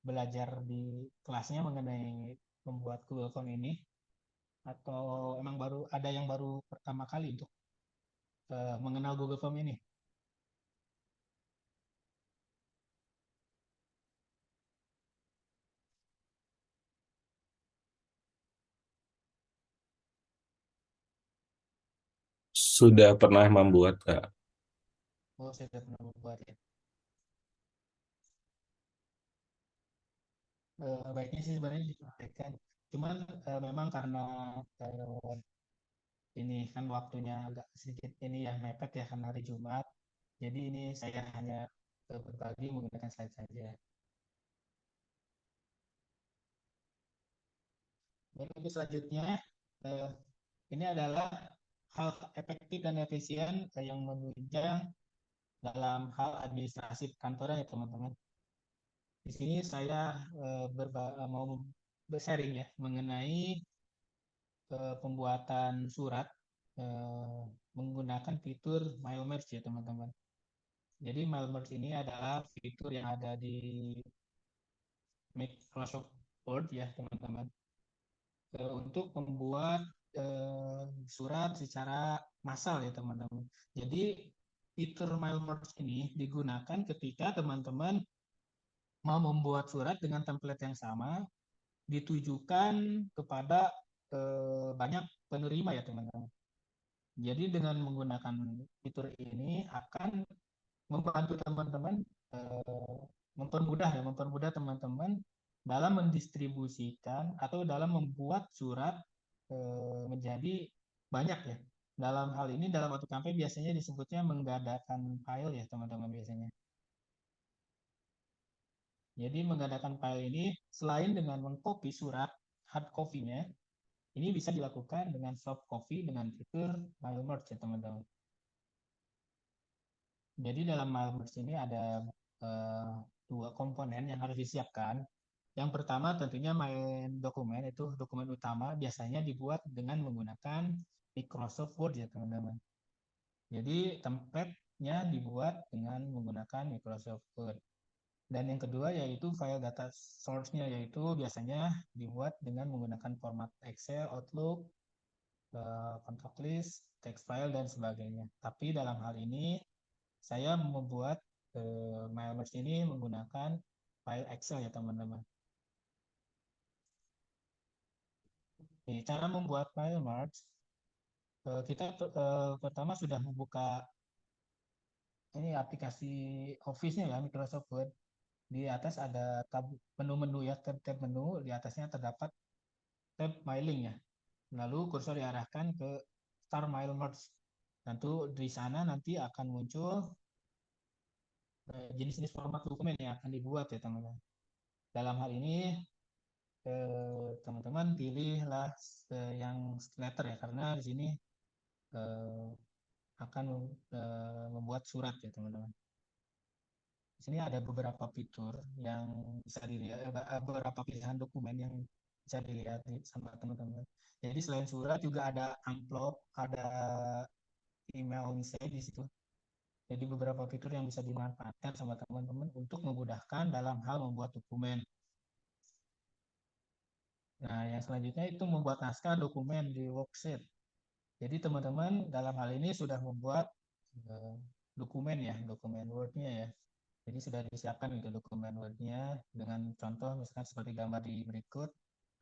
belajar di kelasnya mengenai membuat Google Form ini atau emang baru ada yang baru pertama kali untuk mengenal Google Form ini? Sudah pernah membuat, Kak. Oh, saya sudah pernah membuat ya. Baiknya sih sebenarnya dipraktekkan. Cuman memang karena eh, ini kan waktunya agak sedikit ini ya mepet ya karena hari Jumat. Jadi ini saya hanya berbagi menggunakan slide saja. Lalu selanjutnya eh, ini adalah hal efektif dan efisien yang menunjang dalam hal administrasi kantoran ya teman-teman. Di sini saya mau sharing ya mengenai pembuatan surat eh, menggunakan fitur Mailmerge ya teman-teman. Jadi Mailmerge ini adalah fitur yang ada di Microsoft Word ya teman-teman untuk membuat surat secara massal ya teman-teman. Jadi fitur Mailmerge ini digunakan ketika teman-teman mau membuat surat dengan template yang sama ditujukan kepada banyak penerima ya teman-teman. Jadi dengan menggunakan fitur ini akan membantu teman-teman eh, mempermudah teman-teman dalam mendistribusikan atau dalam membuat surat menjadi banyak ya. Dalam hal ini dalam AutoCampaign biasanya disebutnya menggadakan file ya teman-teman biasanya. Jadi menggadakan file ini selain dengan mengcopy surat hard copy-nya, ini bisa dilakukan dengan soft copy dengan fitur Mailmerge ya teman-teman. Jadi dalam Mailmerge ini ada dua komponen yang harus disiapkan. Yang pertama tentunya main dokumen, itu dokumen utama biasanya dibuat dengan menggunakan Microsoft Word ya teman-teman. Jadi template-nya dibuat dengan menggunakan Microsoft Word. Dan yang kedua yaitu file data source-nya, yaitu biasanya dibuat dengan menggunakan format Excel, Outlook, contact list, text file, dan sebagainya. Tapi dalam hal ini saya membuat Mailmerge ini menggunakan file Excel ya teman-teman. Cara membuat Mailmerge, kita pertama sudah membuka ini aplikasi Office-nya ya, Microsoft Word. Di atas ada tab menu-menu ya, tab-tab menu, di atasnya terdapat tab mailing ya. Lalu kursor diarahkan ke Start Mail Merge. Tentu di sana nanti akan muncul jenis-jenis format dokumen yang akan dibuat ya teman-teman. Dalam hal ini teman-teman pilihlah yang letter ya, karena di sini eh, akan membuat surat ya teman-teman. Di sini ada beberapa fitur yang bisa dilihat, beberapa pilihan dokumen yang bisa dilihat sama teman-teman. Jadi selain surat juga ada amplop, ada email message di situ. Jadi beberapa fitur yang bisa dimanfaatkan sama teman-teman untuk memudahkan dalam hal membuat dokumen. Nah, yang selanjutnya itu membuat naskah dokumen di worksheet. Jadi teman-teman dalam hal ini sudah membuat eh, dokumen ya, dokumen Word-nya ya. Jadi sudah disiapkan itu dokumen Word-nya dengan contoh misalkan seperti gambar di berikut,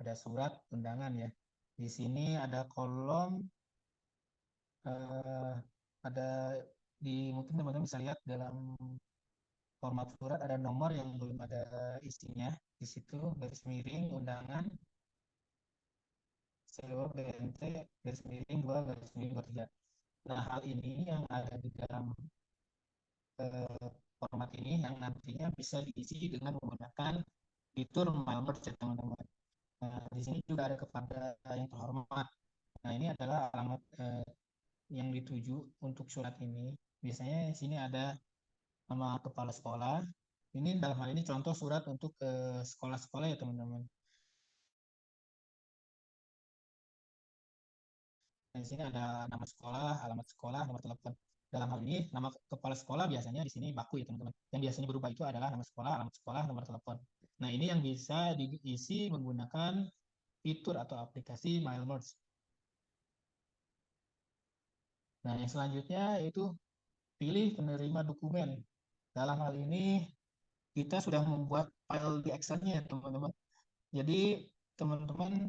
ada surat undangan ya. Di sini ada kolom, eh, ada mungkin teman-teman bisa lihat dalam format surat ada nomor yang belum ada isinya. Di situ garis miring undangan, sewa BNT, garis miring 2, garis miring 3. Nah, hal ini yang ada di dalam format ini yang nantinya bisa diisi dengan menggunakan fitur Mailmerge ya teman-teman. Nah, di sini juga ada kepada yang terhormat. Nah, ini adalah alamat yang dituju untuk surat ini. Biasanya di sini ada nama kepala sekolah. Ini dalam hal ini contoh surat untuk sekolah-sekolah ya teman-teman. Nah, di sini ada nama sekolah, alamat sekolah, nomor telepon. Dalam hal ini, nama kepala sekolah biasanya di sini baku ya teman-teman. Yang biasanya berubah itu adalah nama sekolah, alamat sekolah, nomor telepon. Nah, ini yang bisa diisi menggunakan fitur atau aplikasi Mailmerge. Nah, yang selanjutnya itu pilih penerima dokumen. Dalam hal ini, kita sudah membuat file di Excel-nya ya teman-teman. Jadi, teman-teman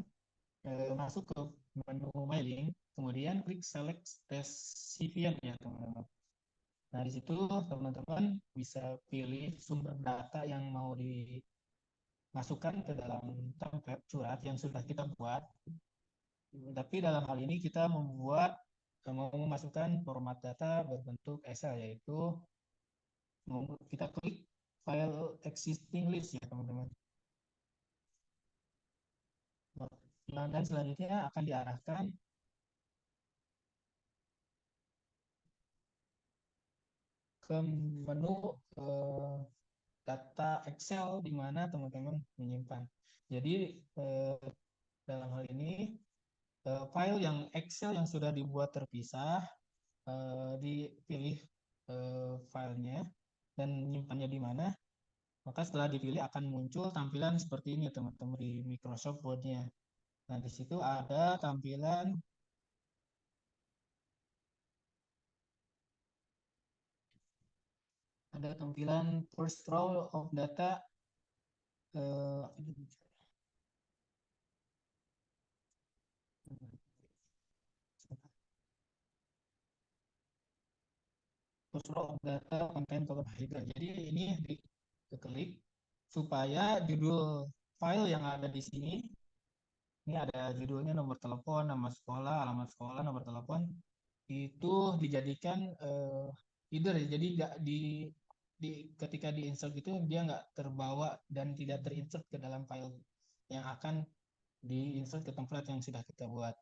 masuk ke menu mailing, kemudian klik select recipient ya teman-teman. Nah, di situ teman-teman bisa pilih sumber data yang mau dimasukkan ke dalam template surat yang sudah kita buat. Tapi dalam hal ini kita mau memasukkan format data berbentuk Excel, yaitu kita klik file existing list ya teman-teman. Nah, dan selanjutnya akan diarahkan ke menu data Excel di mana teman-teman menyimpan. Jadi dalam hal ini file yang Excel yang sudah dibuat terpisah dipilih filenya dan menyimpannya di mana. Maka setelah dipilih akan muncul tampilan seperti ini teman-teman di Microsoft Word-nya. Nah, di situ ada tampilan first row of data eh, first row of data contain column header. Jadi ini diklik supaya judul file yang ada di sini, ini ada judulnya, nomor telepon, nama sekolah, nomor telepon, itu dijadikan header ya. Jadi nggak ketika diinsert itu dia nggak terbawa dan tidak terinsert ke dalam file yang akan diinsert ke template yang sudah kita buat.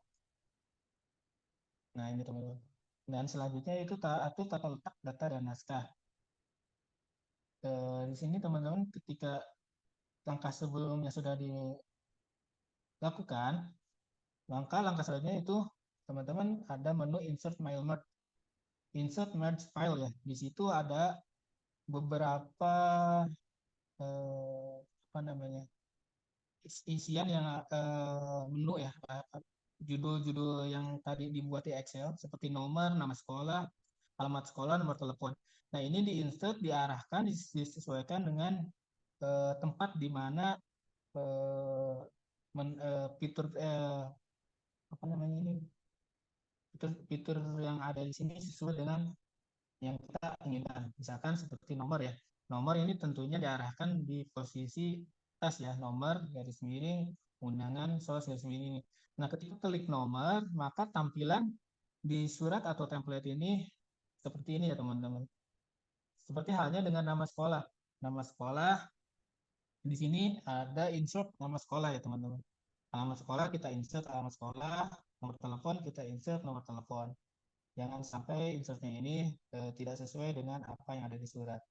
Nah, ini teman-teman. Dan selanjutnya itu atur tata letak data dan naskah. Di sini teman-teman ketika langkah sebelumnya sudah dilakukan, maka langkah selanjutnya itu teman-teman ada menu insert merge file ya. Di situ ada beberapa apa namanya, isian yang menu ya, judul-judul yang tadi dibuat di Excel seperti nomor, nama sekolah, alamat sekolah, nomor telepon. Nah, ini diinsert, diarahkan, disesuaikan dengan tempat di mana eh, fitur apa namanya ini, fitur yang ada di sini sesuai dengan yang kita inginkan. Misalkan seperti nomor ya. Nomor ini tentunya diarahkan di posisi tas ya, nomor garis miring undangan garis miring ini. Nah, ketika klik nomor, maka tampilan di surat atau template ini seperti ini ya teman-teman. Seperti halnya dengan nama sekolah. Nama sekolah di sini ada insert nama sekolah ya teman-teman. Alamat sekolah kita insert alamat sekolah, nomor telepon kita insert nomor telepon. Jangan sampai insertnya ini tidak sesuai dengan apa yang ada di surat.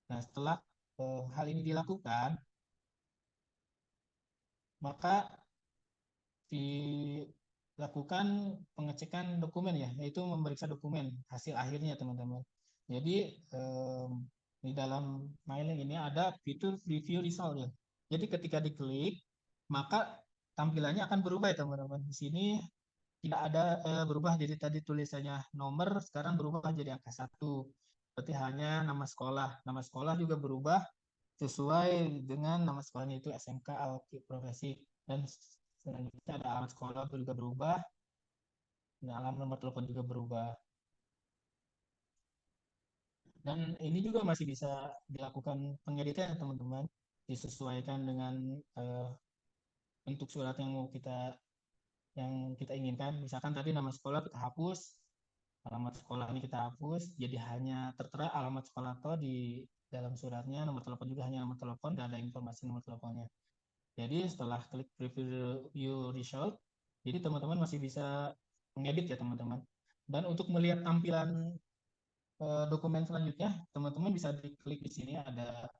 Nah, setelah hal ini dilakukan, maka dilakukan pengecekan dokumen ya, yaitu memeriksa dokumen hasil akhirnya teman-teman. Jadi di dalam mailing ini ada fitur review result ya. Jadi ketika diklik, maka tampilannya akan berubah ya teman-teman. Di sini tidak ada berubah, jadi tadi tulisannya nomor sekarang berubah jadi angka 1. Berarti hanya nama sekolah. Nama sekolah juga berubah sesuai dengan nama sekolahnya itu SMK Alki Profesi, dan selanjutnya ada alamat sekolah juga berubah, dan alamat nomor telepon juga berubah. Dan ini juga masih bisa dilakukan pengeditan teman-teman, disesuaikan dengan bentuk surat yang kita inginkan. Misalkan tadi nama sekolah kita hapus, alamat sekolah ini kita hapus, jadi hanya tertera alamat sekolah atau di dalam suratnya, nomor telepon juga hanya nomor telepon, dan ada informasi nomor teleponnya. Jadi setelah klik preview result, jadi teman-teman masih bisa mengedit ya teman-teman. Dan untuk melihat tampilan dokumen selanjutnya, teman-teman bisa diklik di sini ada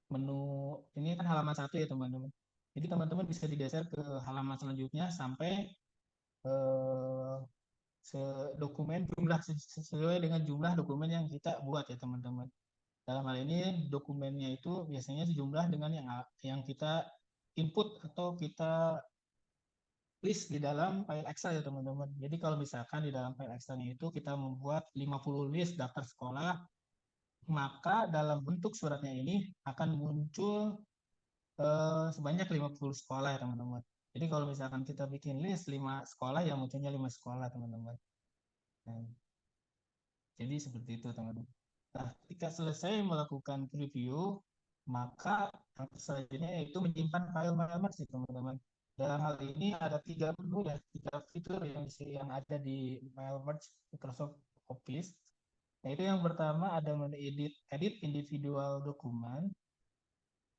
menu, ini kan halaman 1 ya teman-teman. Jadi teman-teman bisa digeser ke halaman selanjutnya sampai eh, dokumen jumlah sesuai dengan jumlah dokumen yang kita buat ya teman-teman. Dalam hal ini dokumennya itu biasanya sejumlah dengan yang kita input atau kita list di dalam file Excel ya teman-teman. Jadi kalau misalkan di dalam file Excel itu kita membuat 50 list daftar sekolah, maka dalam bentuk suratnya ini akan muncul sebanyak 50 sekolah ya teman-teman. Jadi kalau misalkan kita bikin list 5 sekolah, ya munculnya 5 sekolah teman-teman. Nah, jadi seperti itu teman-teman. Nah, ketika selesai melakukan preview, maka yang selanjutnya yaitu menyimpan file Mailbox teman-teman. Dalam hal ini ada 3 menu ya, 3 fitur yang ada di Mailbox Microsoft Office. Yaitu yang pertama ada menu edit individual dokumen,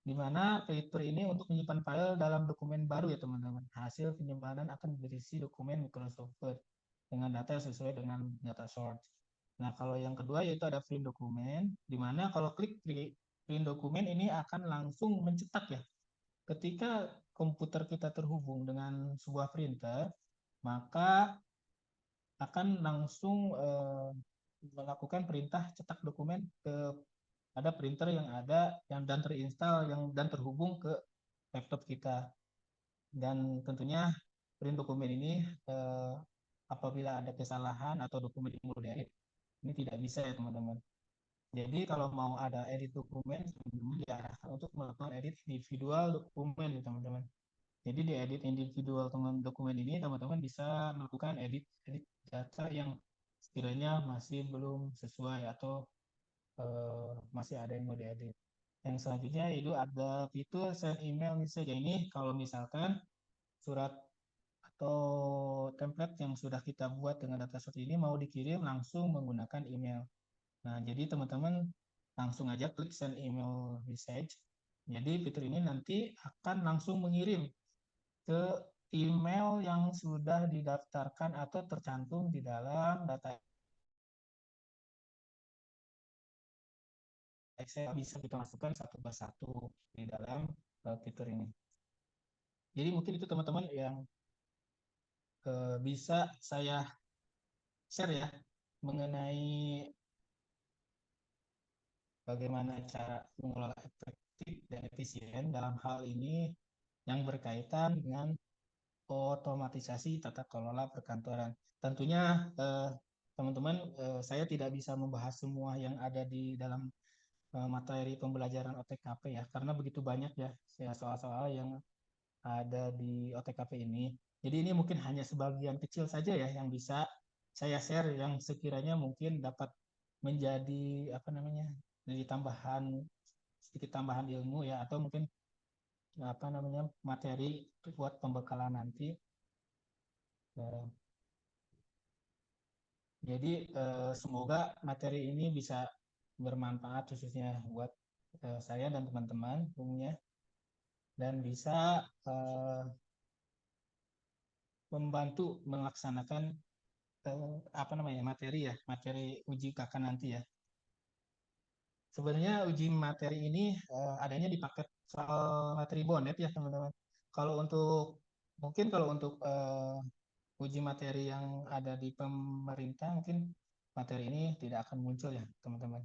di mana fitur ini untuk menyimpan file dalam dokumen baru ya teman-teman. Hasil penyimpanan akan berisi dokumen Microsoft Word dengan data sesuai dengan data source. Nah, kalau yang kedua yaitu ada print dokumen, di mana kalau klik print dokumen ini akan langsung mencetak ya. Ketika komputer kita terhubung dengan sebuah printer, maka akan langsung melakukan perintah cetak dokumen ke ada printer yang ada dan terinstall dan terhubung ke laptop kita. Dan tentunya print dokumen ini apabila ada kesalahan atau dokumen yang mau diedit, ini tidak bisa ya teman-teman. Jadi kalau mau ada edit dokumen, teman-teman diarahkan untuk melakukan edit individual dokumen ya teman-teman. Jadi di edit individual dokumen ini teman-teman bisa melakukan edit data yang sekiranya masih belum sesuai atau masih ada yang mau diedit. Yang selanjutnya itu ada fitur send email message. Ini kalau misalkan surat atau template yang sudah kita buat dengan data seperti ini mau dikirim langsung menggunakan email. Nah, jadi teman-teman langsung aja klik send email message. Jadi fitur ini nanti akan langsung mengirim ke email yang sudah didaftarkan atau tercantum di dalam data Excel. Bisa kita masukkan satu persatu di dalam fitur ini. Jadi mungkin itu teman-teman yang bisa saya share ya mengenai bagaimana cara mengelola efektif dan efisien dalam hal ini yang berkaitan dengan otomatisasi tata kelola perkantoran. Tentunya teman-teman, saya tidak bisa membahas semua yang ada di dalam materi pembelajaran OTKP ya, karena begitu banyak ya soal-soal yang ada di OTKP ini. Jadi ini mungkin hanya sebagian kecil saja ya yang bisa saya share yang sekiranya mungkin dapat menjadi apa namanya, jadi tambahan, sedikit tambahan ilmu ya, atau mungkin apa namanya, materi buat pembekalan nanti. Jadi semoga materi ini bisa bermanfaat khususnya buat saya dan teman-teman umumnya, dan bisa membantu melaksanakan apa namanya, materi uji KK nanti ya. Sebenarnya uji materi ini adanya di paket soal materi bonet ya teman-teman. Kalau untuk mungkin kalau untuk uji materi yang ada di pemerintah mungkin materi ini tidak akan muncul ya teman-teman.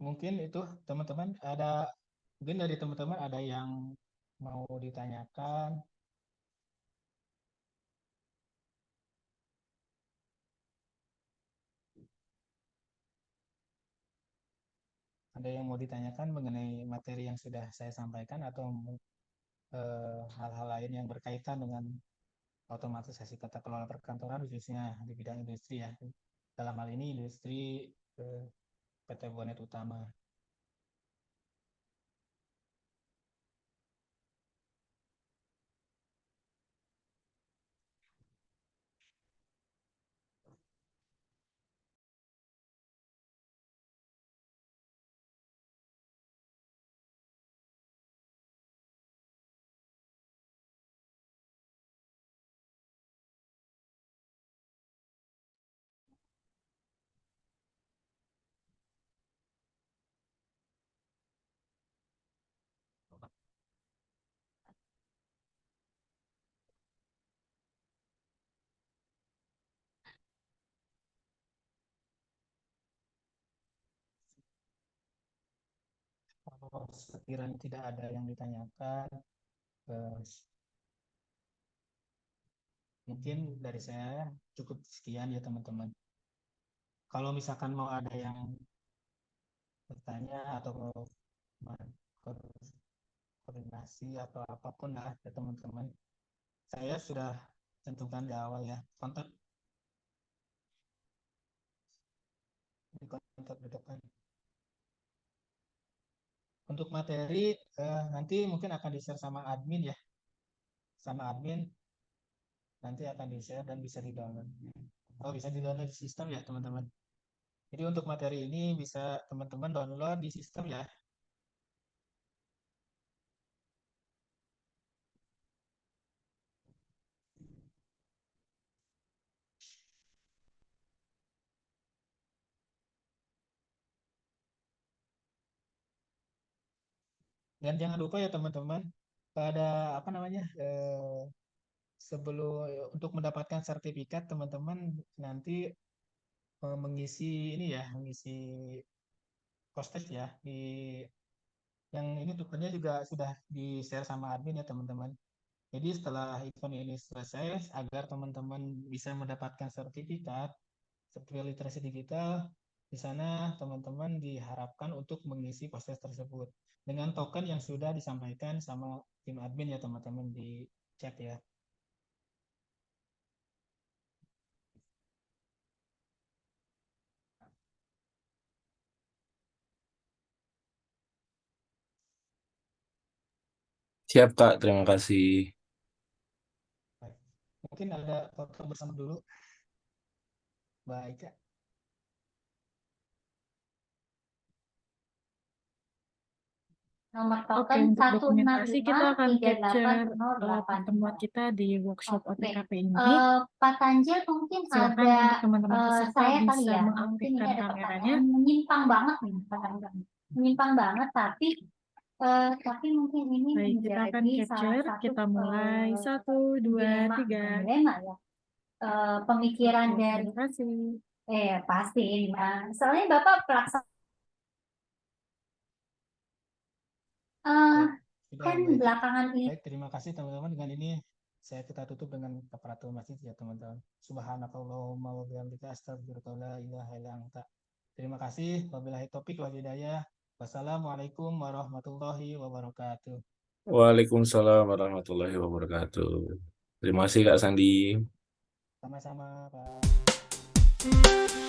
Mungkin itu teman-teman, mungkin dari teman-teman ada yang mau ditanyakan. Ada yang mau ditanyakan mengenai materi yang sudah saya sampaikan, atau hal-hal lain yang berkaitan dengan otomatisasi tata kelola perkantoran khususnya di bidang industri ya. Dalam hal ini industri PT Bonet Utama. Kalau sekiranya tidak ada yang ditanyakan, eh, mungkin dari saya cukup sekian ya teman-teman. Kalau misalkan mau ada yang bertanya atau koordinasi atau apapun lah ya teman-teman, saya sudah tentukan di awal ya, kontak di depan. Untuk materi nanti mungkin akan di-share sama admin ya, nanti akan di-share dan bisa di-download. Oh, bisa di-download di sistem ya teman-teman. Jadi untuk materi ini bisa teman-teman download di sistem ya. Dan jangan lupa ya teman-teman, pada apa namanya, sebelum untuk mendapatkan sertifikat teman-teman nanti mengisi postek ya di yang ini, tukernya juga sudah di share sama admin ya teman-teman. Jadi setelah event ini selesai, agar teman-teman bisa mendapatkan sertifikat literasi digital, di sana teman-teman diharapkan untuk mengisi proses tersebut dengan token yang sudah disampaikan sama tim admin ya teman-teman di chat ya. Siap, Kak. Terima kasih. Baik. Mungkin ada foto bersama dulu. Baik, Kak. Nomor Oke, token untuk dokumentasi kita akan capture 165381082. pertemuan kita di workshop Oke. OTKP ini. Pak Tanjil mungkin Silakan ada untuk teman-teman peserta saya kali bisa ya. Mungkin ini mengaktifkan ada kameranya. pertanyaan menyimpang banget nih, menyimpang banget tapi mungkin ini Baik, kita akan menjadi salah capture. satu Kita mulai 1, 2, 3. dilema ya. Pemikiran Oke, dari terima kasih. pasti soalnya Bapak pelaksana Sudah kan baik. belakangan ini Baik, terima kasih teman-teman. Dengan ini kita tutup dengan kafaratul masjid ya teman-teman. Subhanakallahumma wa bihamdika astaghfiruka wa la ilaha illa anta. Terima kasih. Wabillahi taufik wal hidayah. Wassalamualaikum warahmatullahi wabarakatuh. Waalaikumsalam warahmatullahi wabarakatuh. Terima kasih Kak Sandi. Sama-sama, Pak.